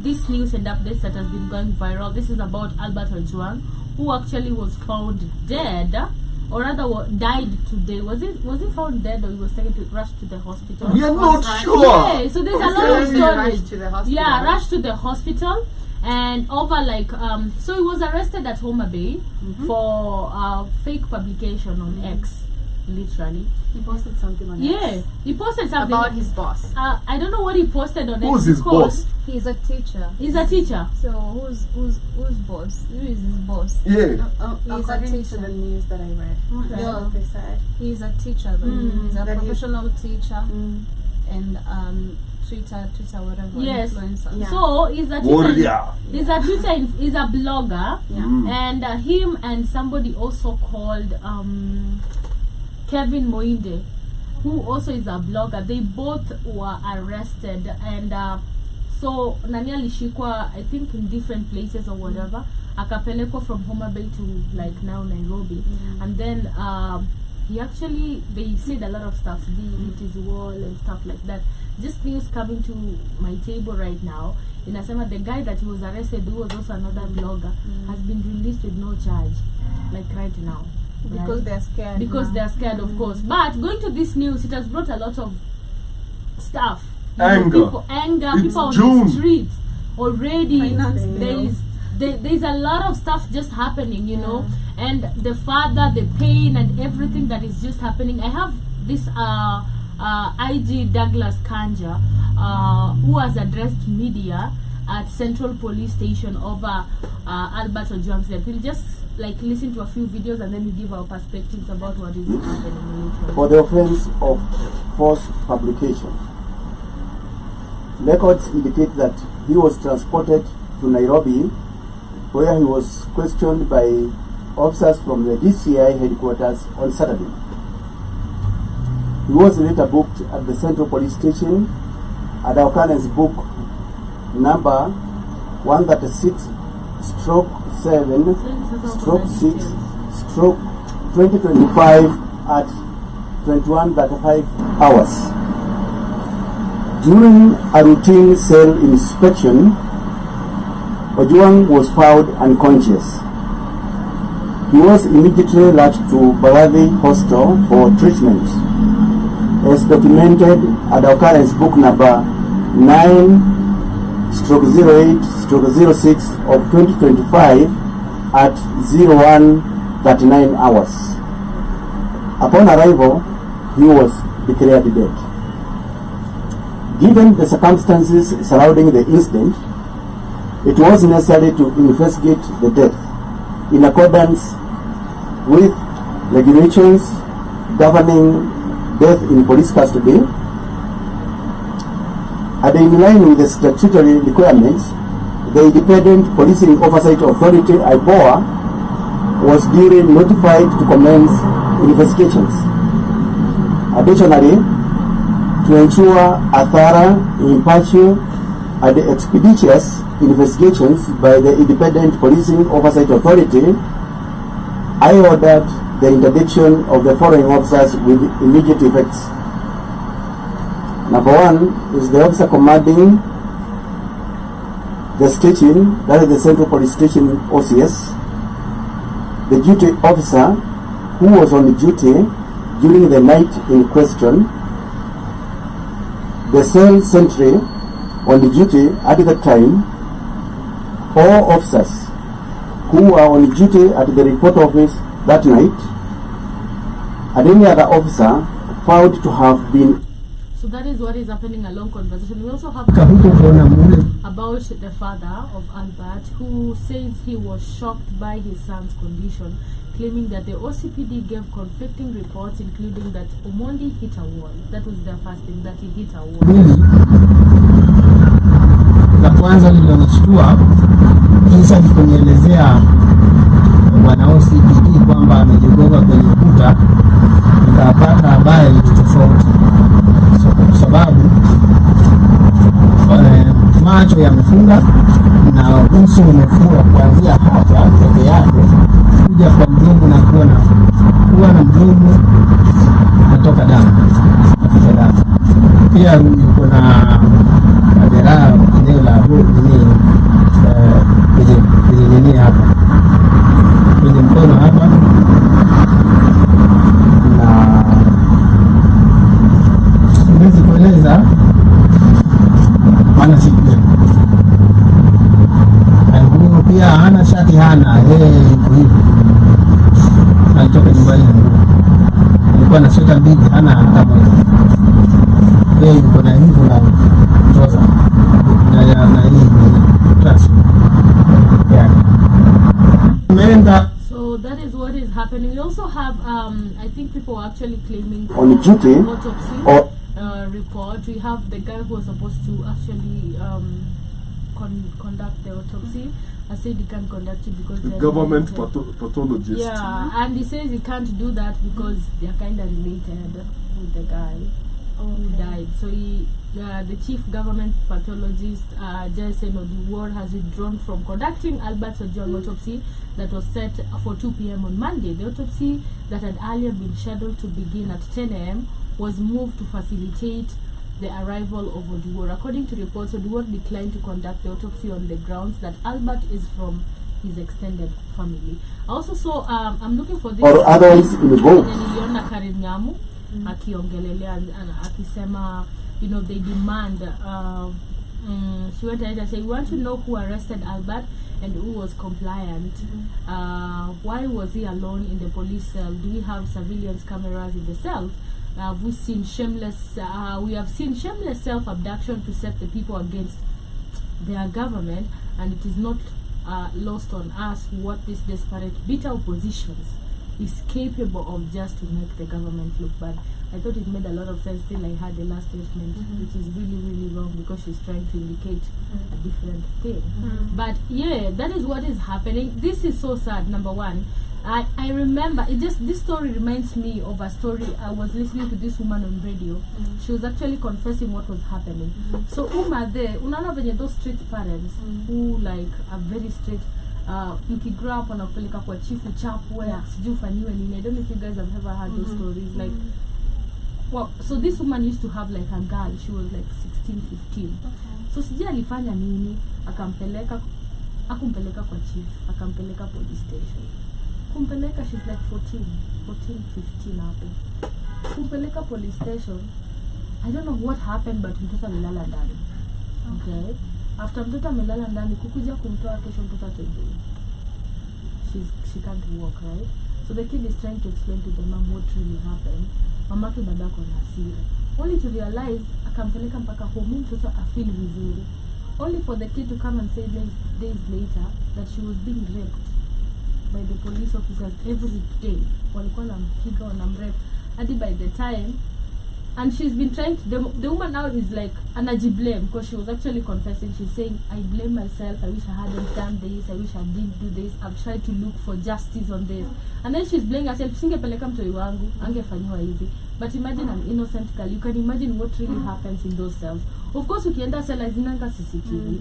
this news and updates that has been going viral. This is about Albert Ojwang, who actually was found dead, or rather died today. Was he found dead, or he was taken to rushed to the hospital? We are not Right. sure. Yeah, so there's a lot of Rushed stories. to the hospital. Yeah, rushed to the hospital, and over like so he was arrested at Homa Bay for fake publication on X, literally. He posted something on Yeah, X he posted something about his boss. I don't know what he posted on Who's X. his because boss? He's a teacher. He's a teacher. So who's boss? Who is his boss? Yeah. He's a According to teacher. the news that I read, that's Yeah. what they said. He's a teacher. Though. He's a That he- professional teacher and Twitter, whatever. Yes. Influencer. Yeah. So he's a teacher. Warrior. He's a teacher. He's a blogger. Yeah. And him and somebody also called Kevin Moinde, who also is a blogger. They both were arrested, and so nani alishikwa, I think in different places or whatever. Akapelekwa from Homa Bay to like now Nairobi, and then he actually, they said a lot of stuff. He hit his wall and stuff like that. Just news coming to my table right now. Inasema the guy that he was arrested, who was also another blogger, has been released with no charge, like right now. Because Right? they're scared. Because now. they're scared, of course. But going to this news, it has brought a lot of stuff. Anger. Anger, It's people on June. the streets already. Finance bill. There's a lot of stuff just happening, you know, and the father, the pain, and everything that is just happening. I have this IG Douglas Kanja, who has addressed media at Central Police Station over Albert Ojwang's death. We'll just like listen to a few videos and then we give our perspectives about what is happening. For the offense of false publication, records indicate that he was transported to Nairobi, where he was questioned by officers from the DCI headquarters on Saturday. He was later booked at the Central Police Station at the occurrence book number 136/7/6/2025 at 21:35 hours. During a routine cell inspection, Ojwang was found unconscious. He was immediately rushed to Bagavi Hospital for treatment, as documented at the occurrence book number 9/08/06 of 2025 at 01:39 hours. Upon arrival, he was declared dead. Given the circumstances surrounding the incident, it was necessary to investigate the death in accordance with regulations governing death in police custody, and in line with the statutory requirements. The Independent Policing Oversight Authority (IPOA) was duly notified to commence investigations. Additionally, to ensure a thorough, impartial, and expeditious investigations by the Independent Policing Oversight Authority, I ordered the interdiction of the following officers with immediate effects. Number one is the officer commanding the station, that is the Central Police Station OCS, the duty officer who was on duty during the night in question, the cell sentry on the duty at the time, all officers who are on duty at the report office that night, and any other officer found to have been. So that is what is happening, a long conversation. We also have about the father of Albert, who says he was shocked by his son's condition, claiming that the OCPD gave conflicting reports, including that Omondi hit a wall. That was the first thing, that he hit a wall. La kwanza lilonishtua kisha kunielezea bwana OCPD kwamba amejigonga kwenye ukuta, nikapata habari tofauti, kwa sababu macho yamefunga na uso umefungwa kuanzia hapa peke yake kuja kwa mdomo na kuwa na mdomo natoka damu. Pia yuko na majeraha eneo la kwenye hapa kwenye mkono hapa, na siwezi kueleza maana sijui. Nguo pia hana, shati hana, yeye yuko hivi, alitoka nyumbani na nguo, alikuwa na sweta mbili, hana hata moja. Yeye yuko na hivyo na toza na hii class yeah. So that is what is happening. We also have, I think people are actually claiming on duty autopsy report. We have the guy who was supposed to actually conduct the autopsy. I said he can't conduct it because the government pathologist. Yeah, and he says he can't do that because they're kind of related with the guy who died. So the chief government pathologist, Jason Odiwar, has withdrawn from conducting Albert's Ojwang autopsy that was set for 2 p.m. on Monday. The autopsy that had earlier been scheduled to begin at 10 a.m. was moved to facilitate the arrival of Odiwar. According to reports, Odiwar declined to conduct the autopsy on the grounds that Albert is from his extended family. I also saw, I'm looking for this. Or otherwise involved. Niliona Karinyamu akiongelelea akisema, you know, they demand she went ahead and said, we want to know who arrested Albert and who was compliant. Why was he alone in the police cell? Do we have surveillance cameras in the cells? We have seen shameless self-abduction to set the people against their government, and it is not lost on us what these desperate, bitter oppositions is capable of just to make the government look bad. I thought it made a lot of sense till I had the last statement, which is really, really wrong because she's trying to indicate a different thing. But yeah, that is what is happening. This is so sad, number one. I remember, this story reminds me of a story. I was listening to this woman on radio. She was actually confessing what was happening. So Uma there, unaona venye those strict parents who like are very strict, mkigrow up wanapeleka kwa chifu chapwe, sijui ufanyiwe nini. I don't know if you guys have ever heard those stories. Like, well, so this woman used to have like a girl. She was like 16, 15. So sijui alifanya nini, akumpeleka kwa chief, akampeleka police station. Kumpeleka, she's like 14, 15 hapo. Kumpeleka police station. I don't know what happened, but mtoto amelala ndani. Okay. After mtoto amelala ndani, kukuja kumtoa kesho mtoto atembei. She can't walk, right? So the kid is trying to explain to the mom what really happened. Mamake babako na hasira. Only to realize akampeleka mpaka home, mtoto afeel vizuri. Only for the kid to come and say days later that she was being raped by the police officers every day. Walikuwa wanampiga, wanamrape. Hadi by the time, and she's been trying to, the woman now is like anajiblame because she was actually confessing. She's saying, I blame myself, I wish I hadn't done this, I wish I didn't do this, I've tried to look for justice on this. And then she's blaming herself, singepeleka mtoi wangu, angefanyiwa hivi. But imagine an innocent girl. You can imagine what really happens in those cells. Of course, ukienda cell azinanga CCTV.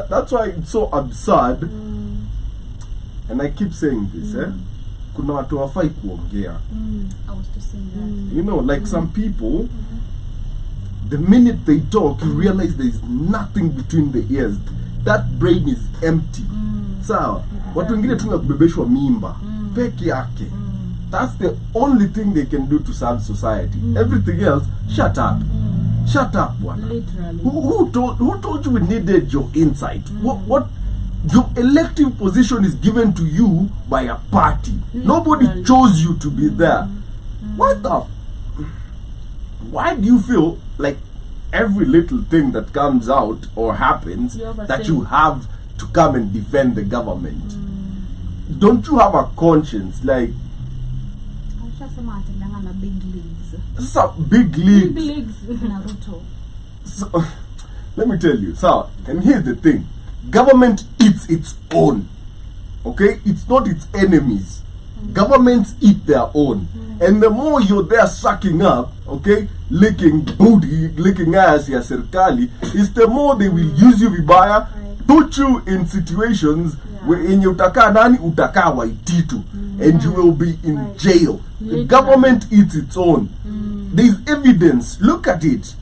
That's why it's so absurd. And I keep saying this, kuna watu wafai kuongea. I was to say that. You know, like some people, the minute they talk, you realize there is nothing between the ears. That brain is empty. Sawa, watu wengine tunga kubebeshwa mimba peke yake. That's the only thing they can do to serve society. Everything else, shut up. Shut up, one. Literally. Who told you we needed your insight? What your elective position is given to you by a party. Nobody chose you to be there. Why do you feel like every little thing that comes out or happens that you have to come and defend the government? Don't you have a conscience? Like, big leagues. Big leagues. Big leagues. Naruto. So, let me tell you, sir, and here's the thing. Government eats its own. Okay? It's not its enemies. Governments eat their own. And the more you're there sucking up, okay, licking booty, licking ass ya serikali, is the more they will use you vibaya, put you in situations where in utakaa nani, utakaa waititu, and you will be in jail. The government eats its own. There's evidence. Look at it.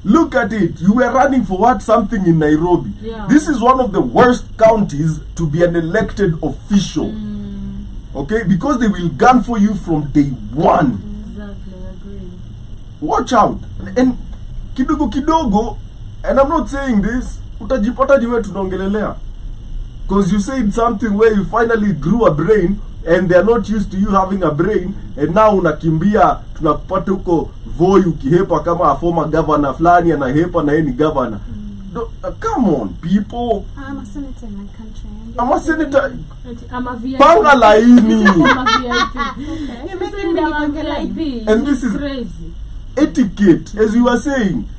Look at it. You were running for what? Something in Nairobi. This is one of the worst counties to be an elected official. Okay? Because they will gun for you from day one. Exactly, I agree. Watch out. And kidogo, and I'm not saying this, utajipata jiwe tunaongelelea. Because you said something where you finally grew a brain and they are not used to you having a brain, and now unakimbia tunakupata huko Voi ukihepa kama a former governor flani anahepa na yeye ni governor. Come on, people. I'm a senator in my country. I'm a senator. I'm a VIP. Panga laini. I'm a VIP. And this is crazy. Etiquette, as you were saying.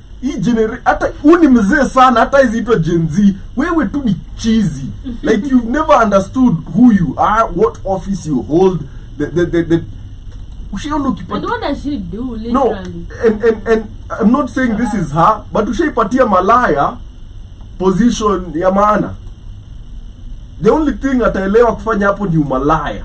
Hata uni mzee sana, hata hiziitwa Gen Z, wewe tu ni cheesy. Like you've never understood who you are, what office you hold, the and what does she do, literally? No, and I'm not saying this is her, but ushaipatia malaya position ya maana. The only thing ataelewa kufanya hapo ni umalaya.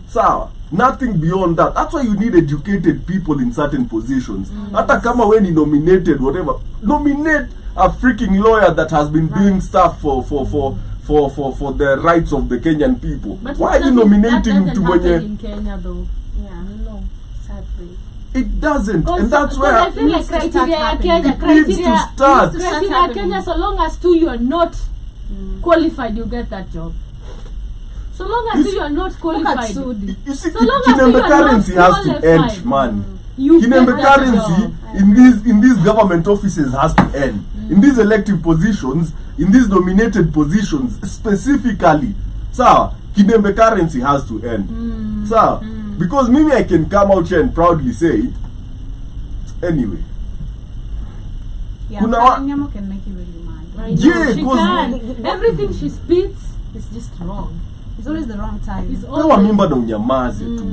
Sawa? Nothing beyond that. That's why you need educated people in certain positions. Hata kama when you nominated, whatever, nominate a freaking lawyer that has been doing stuff for the rights of the Kenyan people. But why are you nominating to happen in Kenya though? Yeah, no, sadly. It doesn't, Also, and that's where I feel like criteria Kenya, it needs to start. criteria Kenya, so long as you are not qualified, you get that job. So long as you are not qualified. You see, So long as you Kinembe are currency not has to qualified, end, man. you Kinembe get that currency job. in these government offices has to end. In these elective positions, in these nominated positions specifically. So Kidembe currency has to end. So, because maybe I can come out here and proudly say it. Anyway. Yeah, Kuna wa- Nyamo can make you really mad. I know, Yeah, she 'cause- can. Everything she spits is just wrong. It's always the wrong time. It's Pewa always mimba na unyamaze tu.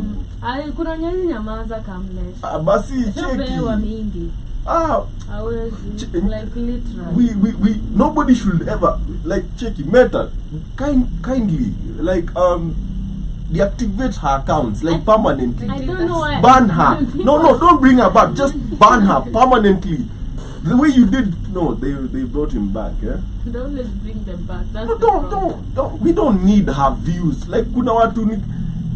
kuna nyezi nyamaza kamlesh. Basi Shapewa cheki. mingi. Ah, Hawezi, Ch- like literally. we nobody should ever like check it. Meta kindly like deactivate her accounts like permanently. I don't know why. Ban her. No, don't bring her back. Just ban her permanently. The way you did. No, they brought him back. Yeah. Don't let's bring them back. That's No, the problem. don't. We don't need her views. Like kuna watu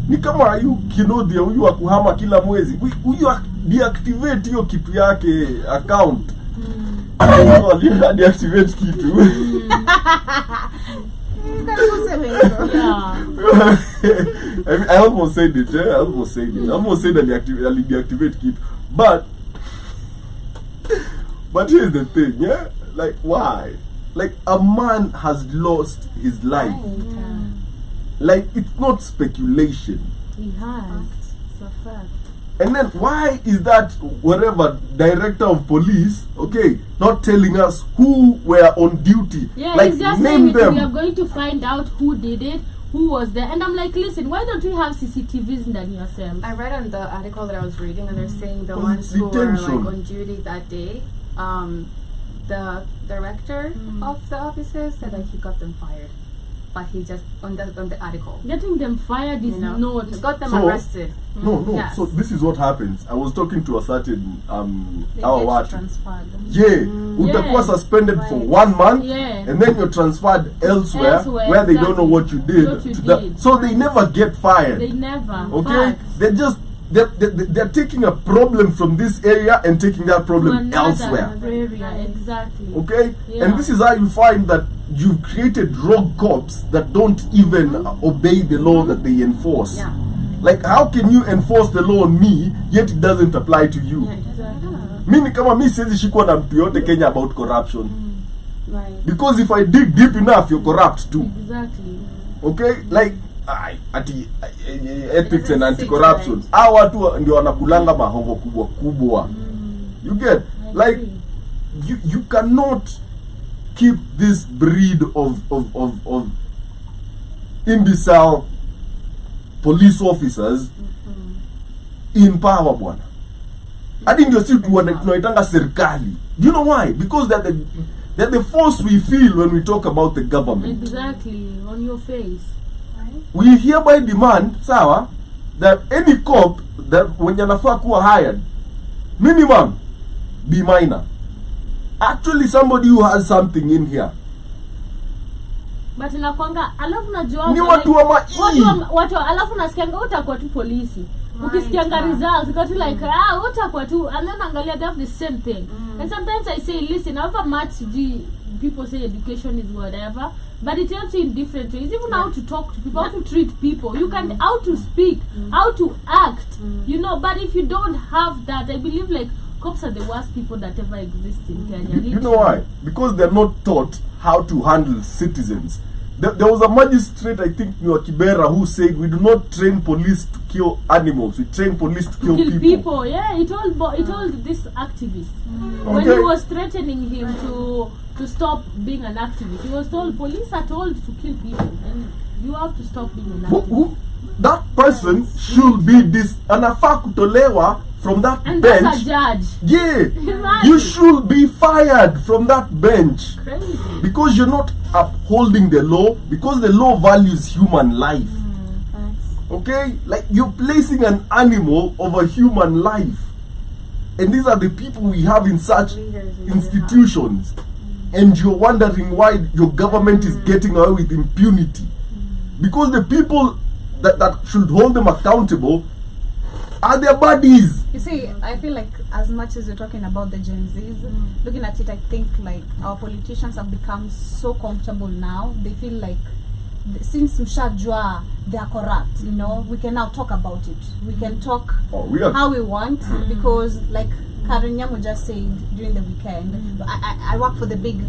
ni kama you kinodhia huyu wa kuhama kila mwezi. Huyu deactivate hiyo kitu yake account. Deactivate kitu. Yeah. I almost said it. I almost said that deactivate keep. But here's the thing, yeah? Like, why? Like, a man has lost his life. Like, it's not speculation. He has. It's a fact. And then, why is that whatever director of police, okay, not telling us who were on duty? Yeah, like, he's just name saying we are them. going to find out who did it, who was there. And I'm like, listen, why don't we have CCTVs in yourself? I read on the article that I was reading, and they're saying the Well, ones who were like detention. on duty that day, the director of the offices said that he got them fired, but he just on the article, Getting them fired is you know, not. he got them So- arrested. No. Yes. So this is what happens. I was talking to a certain They our get what? transferred. Yeah, utakuwa suspended for 1 month, Yeah. and then you're transferred elsewhere where they don't know what you did. What you to the- did. so they never get fired. They never. Okay, Facts. they're taking a problem from this area and taking that To problem another elsewhere. area, exactly. Okay, Yeah. and this is how you find that you've created rogue cops that don't even obey the law that they enforce. Yeah. Like, how can you enforce the law on me yet it doesn't apply to you? Yeah, exactly. Mimi kama mi siwezi shikwa na mtu yote Kenya about corruption. Right. Because if I dig deep enough, you're corrupt too. Exactly. Okay, like ethics and It doesn't anti-corruption. sit Hao watu ndio wanakulanga mahongo kubwa kubwa. You get like you cannot keep this breed of imbecile police officers in power bwana. Hadi ndio si tunaitanga serikali. Do you know why? Because they're the force we feel when we talk about the government. Exactly. On your face. We hereby demand, sawa, that any cop that when yanafaa kuwa hired, minimum be minor. Actually somebody who has something in here. But inakwanga alafu najua Ni watu wa watu alafu nasikianga utakuwa tu polisi. Ukisikianga results uko tu like utakuwa tu, and then angalia they have the same thing. And sometimes I say listen, however much people say education is whatever, but it helps you in different ways. Even how to talk to people, how to treat people, you can how to speak, how to act, you know. But if you don't have that, I believe like cops are the worst people that ever exist in Kenya. You know why? Because they're not taught how to handle citizens. There was a magistrate, I think, Niwa Kibera, who said we do not train police to kill animals. We train police to kill people. Yeah, he told this activist when Okay. he was threatening him to stop being an activist. He was told police are told to kill people, and you have to stop being an activist. That person should be anafaa kutolewa from that And bench. that's a judge. Yeah, Right. you should be fired from that bench Crazy. because you're not upholding the law, because the law values human life. Okay, like you're placing an animal over human life, and these are the people we have in such institutions, and you're wondering why your government is getting away with impunity, because the people that should hold them accountable are their buddies. You see, I feel like as much as you're talking about the Gen Zs, looking at it, I think like our politicians have become so comfortable now. They feel like since mshajua they are corrupt, you know, we can now talk about it. We can talk how we want, because like Karen Nyamu just said during the weekend, I work for the big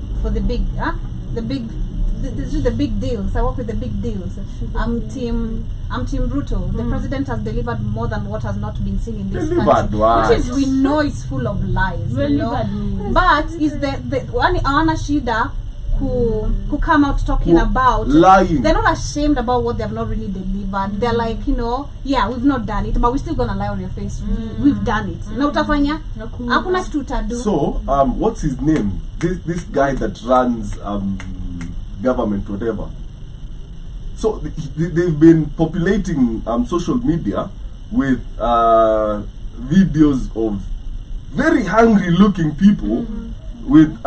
the big deals. I work with the big deals. I'm team Ruto. The president has delivered more than what has not been seen in this country. Which is, we know it's full of lies. You know? But is the one Anna Shida who come out talking about lying. They're not ashamed about what they have not really delivered. They're like, you know, yeah, we've not done it, but we're still gonna lie on your face. We've done it. Na utafanya hakuna kitu utadu. So what's his name, this guy that runs government, whatever. So they've been populating social media with videos of very hungry looking people with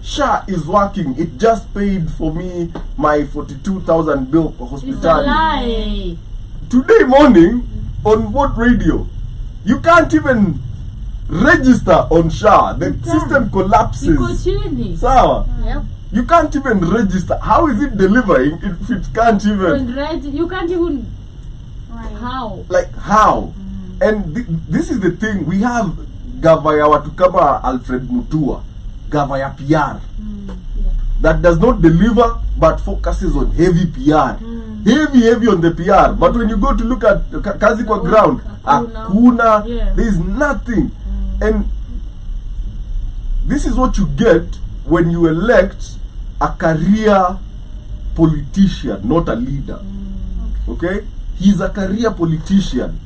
SHA is working. It just paid for me my 42,000 bill for hospitality. Today morning, on what radio? You can't even register on SHA. The system collapses. Sawa. Yep. You can't even register. How is it delivering if it can't even? You can't even. How? Like how? And this is the thing. We have Gavaya Watukama Alfred Mutua. Gavaya PR that does not deliver but focuses on heavy PR, heavy on the PR. But when you go to look at kazi kwa ground, hakuna, there is nothing. And this is what you get when you elect a career politician, not a leader. Okay, he's a career politician.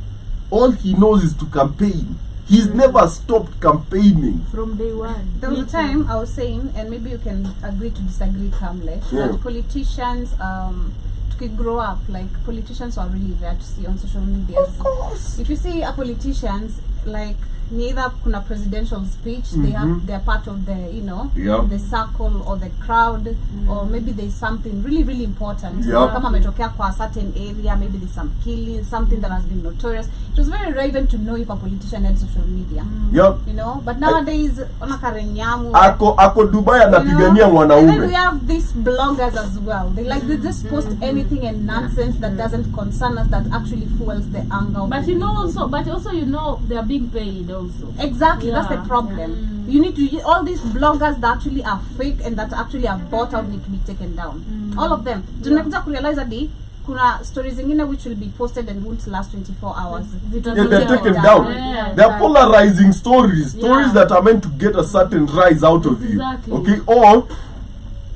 All he knows is to campaign. He's never stopped campaigning from day one. There was a time I was saying, and maybe you can agree to disagree calmly, that politicians, to grow up, like politicians are really rare to see on social media. Of course. If you see a politicians, like neither kuna presidential speech, they're part of the, you know, the circle or the crowd, or maybe there's something really important. Kama ametokea kwa a certain area, maybe there's some killing, something that has been notorious. It was very rare even to know if a politician had social media. You know, but nowadays ona karenyamu ako Dubai anapigania mwanaume. And then we have these bloggers as well. They just post anything and nonsense that doesn't concern us, that actually fuels the anger. But you know also you know they are being paid also. Exactly, that's the problem. You need to, all these bloggers that actually are fake and that actually are bought out need to be taken down. All of them. Tunakuja kurealize that kuna stories zingine which will be posted and won't last 24 hours. They're taken down. They're polarizing stories that are meant to get a certain rise out of you. Okay,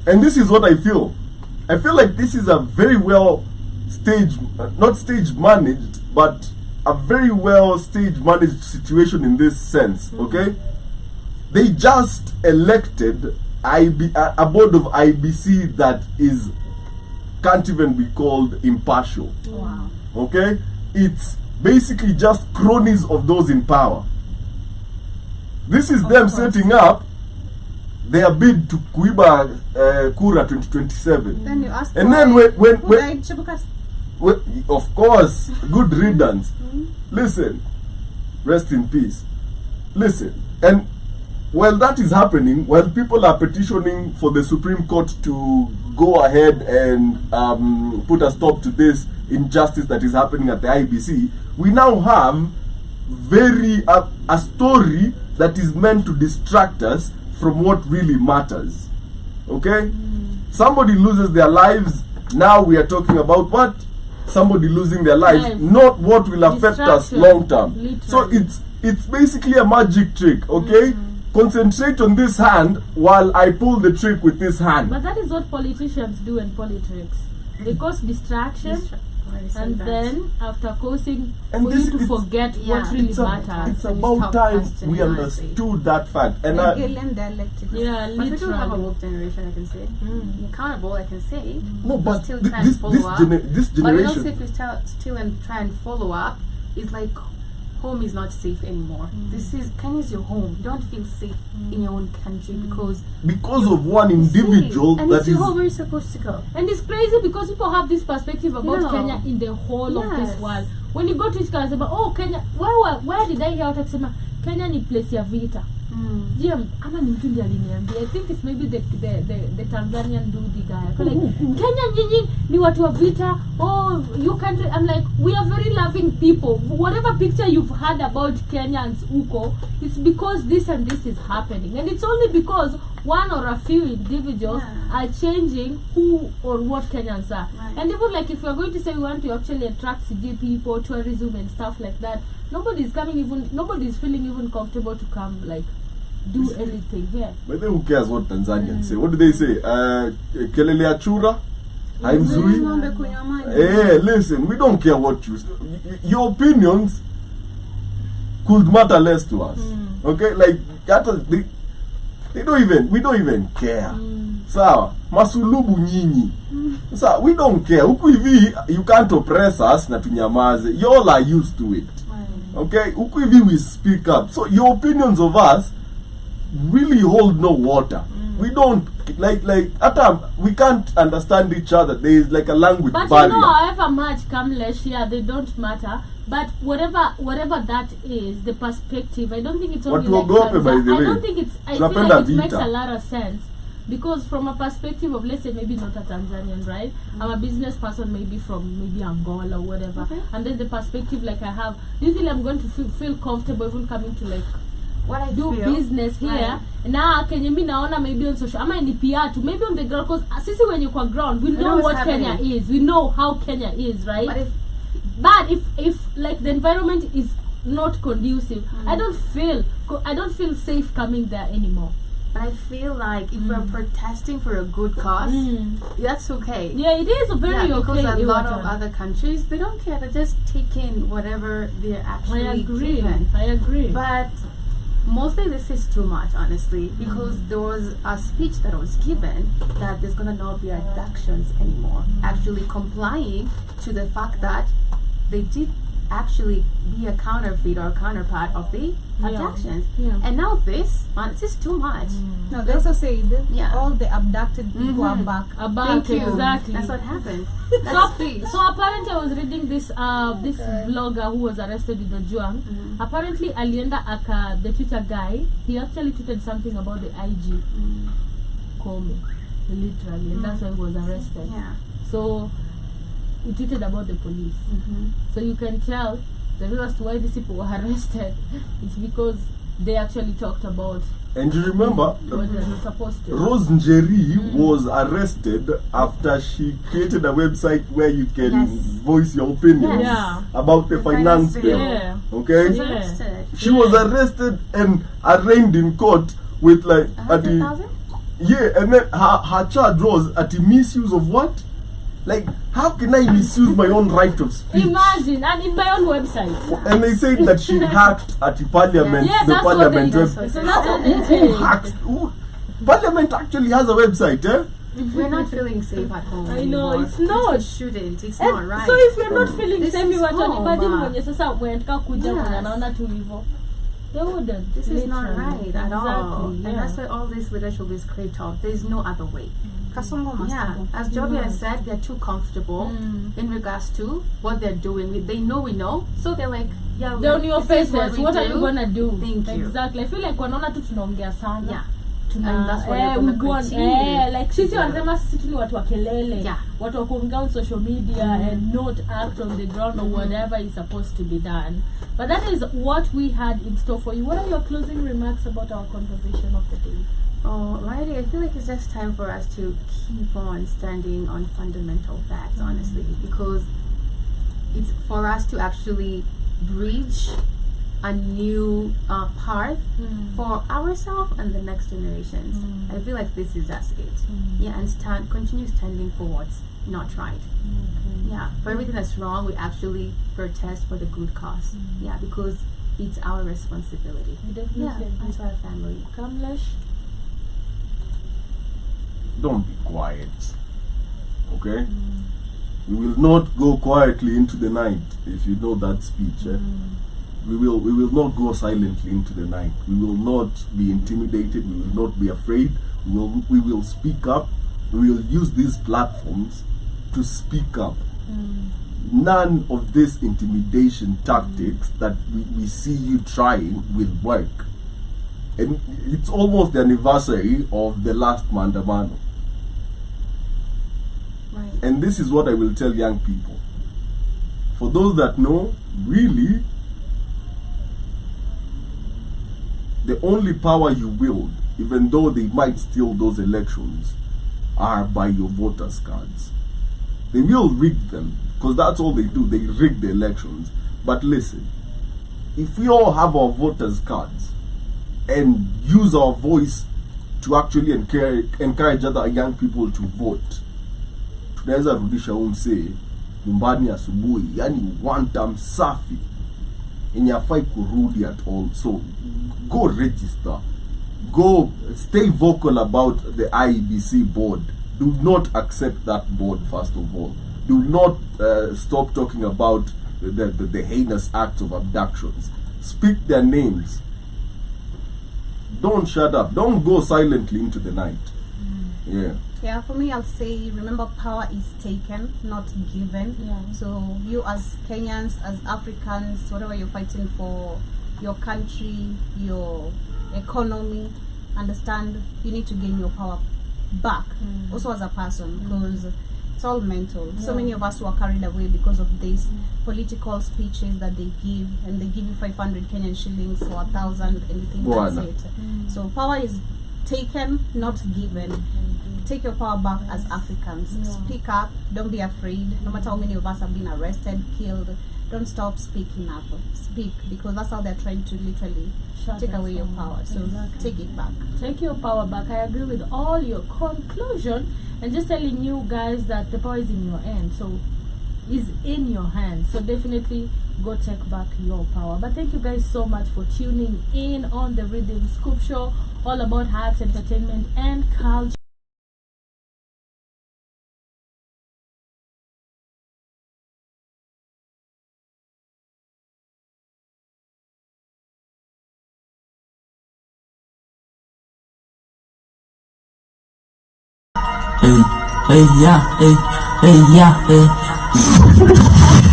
and this is what I feel like this is a very well not stage managed, but a very well stage managed situation in this sense. Okay, they just elected a board of IBC that can't even be called impartial. Wow. Okay, it's basically just cronies of those in power. This is them setting up their bid to kuiba Kura 2027. Then you ask, and then of course, good riddance. Listen, rest in peace. Listen, and while that is happening, while people are petitioning for the Supreme Court to go ahead and put a stop to this injustice that is happening at the IBC, we now have a story that is meant to distract us from what really matters. Okay? Somebody loses their lives. Now we are talking about what? Somebody losing their lives, not what will affect us long term. Literally. So it's basically a magic trick. Okay? Concentrate on this hand while I pull the trick with this hand. But that is what politicians do in politics. They cause distraction, and then after causing for you to forget what really matters. It's about time we understood that fact. And but we do have a woke generation, I can say. Accountable, I can say. No, but still this generation. But also if you still and try and follow up, it's like home is not safe anymore. Kenya is your home. You don't feel safe in your own country because of one individual and it's your home where you're supposed to go. And it's crazy because people have this perspective about Kenya in the whole of this world. When you go to Israel, say, oh Kenya, where did I hear out kusema Kenya ni place ya vita? Ama ni mtu ndiye aliniambia. I think it's maybe the Tanzanian dude guy. Like, Kenya nyinyi ni watu wa vita. Oh, you can't. I'm like, we are very loving people. Whatever picture you've had about Kenyans uko, it's because this and this is happening, and it's only because one or a few individuals are changing who or what Kenyans are. Right. And even like if we are going to say we want to actually attract CG people, tourism and stuff like that, nobody's feeling even comfortable to come like do anything here. But then who cares what Tanzanians say? What do they say? Kelele achura? I'm Zui. Listen, we don't care what you say. Your opinions could matter less to us. Okay? Like, we don't even care. Sawa, masulubu nyinyi. Sawa, we don't care. Huku hivi, you can't oppress us na tunyamaze. You all are used to it. Okay? Huku hivi we speak up. So your opinions of us really hold no water. We don't like we can't understand each other. There is like a language but barrier. you know, however much Kamlesh here, they don't matter. But whatever that is, the perspective, I don't think it's only like Tanzania. I don't think it's. I feel like it makes a lot of sense. Because from a perspective of, let's say, maybe not a Tanzanian, right? I'm a business person, maybe from Angola or whatever. And then the perspective like I have, usually I'm going to feel comfortable even coming to like what I do feel, business here. Now Kenya mi naona maybe on social, ama ni PR too, maybe on the ground, because sisi when you kwa ground, we know what Kenya is. We know how Kenya is, right? But if like the environment is not conducive, I don't feel safe coming there anymore. But I feel like if we're protesting for a good cause, that's okay. Yeah, it is very okay. Because a lot of other countries, they don't care. They just take in whatever they're actually given. I agree. But mostly this is too much, honestly, because there was a speech that was given that there's going to not be abductions anymore. Actually complying to the fact that they did actually be a counterfeit or a counterpart of the abductions. And now this is too much. No, they also say all the abducted people are back. Thank you. Exactly. That's what happened. So apparently I was reading this this vlogger who was arrested in Ojuang. Apparently alienda the Twitter guy, he actually tweeted something about the IG Comey, literally, and that's why he was arrested. So he tweeted about the police. So you can tell the reason as to why these people were arrested is because they actually talked about. And you remember, what they were supposed to. Rose Njeri was arrested after she created a website where you can voice your opinions about the finance bill. Okay? She was arrested and arraigned in court with like 100,000? And then her charge was at the misuse of what? Like, how can I misuse my own right of speech? Imagine, and in my own website. And they said that she hacked at the parliament. The parliament website. So that's what they say. Who hacks? Parliament actually has a website, eh? We're not feeling safe at home. I know, anymore. it's not. It shouldn't. It's not right. So if you're not feeling this safe, you home, imagine mwenye sasa uentka kuja kunaona tu hivyo. They wouldn't. This is not right at all. Exactly, And that's why all this leadership is scraped off. There's no other way. As Joby has said, they're too comfortable in regards to what they're doing. They know we know, so they're like, they're on your faces. What are you gonna do? Thank you. Exactly. I feel like wanaona tu tunaongea sana. And that's why we go on. Like sisi wanasema sisi ni watu wa kelele, watu wa kuongea on social media and not act on the ground or whatever is supposed to be done. But that is what we had in store for you. What are your closing remarks about our conversation of the day? Oh, Riley, I feel like it's just time for us to keep on standing on fundamental facts, honestly, because it's for us to actually bridge a new path for ourselves and the next generations. I feel like this is just it. And continue standing for what's not right. For everything that's wrong, we actually protest for the good cause. Because it's our responsibility. As our family. Kamlesh? Don't be quiet, okay? We will not go quietly into the night, if you know that speech. We will not go silently into the night. We will not be intimidated. We will not be afraid. We will speak up. We will use these platforms to speak up. None of these intimidation tactics that we see you trying will work. And it's almost the anniversary of the last Maandamano. And this is what I will tell young people. For those that know, really, the only power you wield even though they might steal those elections, are by your voters' cards. They will rig them, because that's all they do. They rig the elections. But listen, if we all have our voters' cards and use our voice to actually encourage other young people to vote, tunaweza rudisha umse nyumbani asubuhi, yani one term safi yenye hafai kurudi at all. So go register, go stay vocal about the IEBC board. Do not accept that board, first of all. Do not stop talking about the heinous acts of abductions. Speak their names. Don't shut up. Don't go silently into the night. Yeah, for me, I'll say, remember, power is taken, not given. Yeah. So you as Kenyans, as Africans, whatever you're fighting for, your country, your economy, understand you need to gain your power back. Also as a person, because it's all mental. So many of us who are carried away because of these political speeches that they give, and they give you 500 Kenyan shillings or 1,000, and you think that's it. So power is taken, not given. Take your power back as Africans. Speak up. Don't be afraid. No matter how many of us have been arrested, killed, don't stop speaking up. Speak, because that's how they're trying to literally take away your power. So take it back. Take your power back. I agree with all your conclusion, and just telling you guys that the power is in your hands. So is in your hands. So definitely go take back your power. But thank you guys so much for tuning in on the Rhythm Scoop Show, all about arts, entertainment, and culture. Hey, yeah, hey,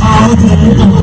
all day.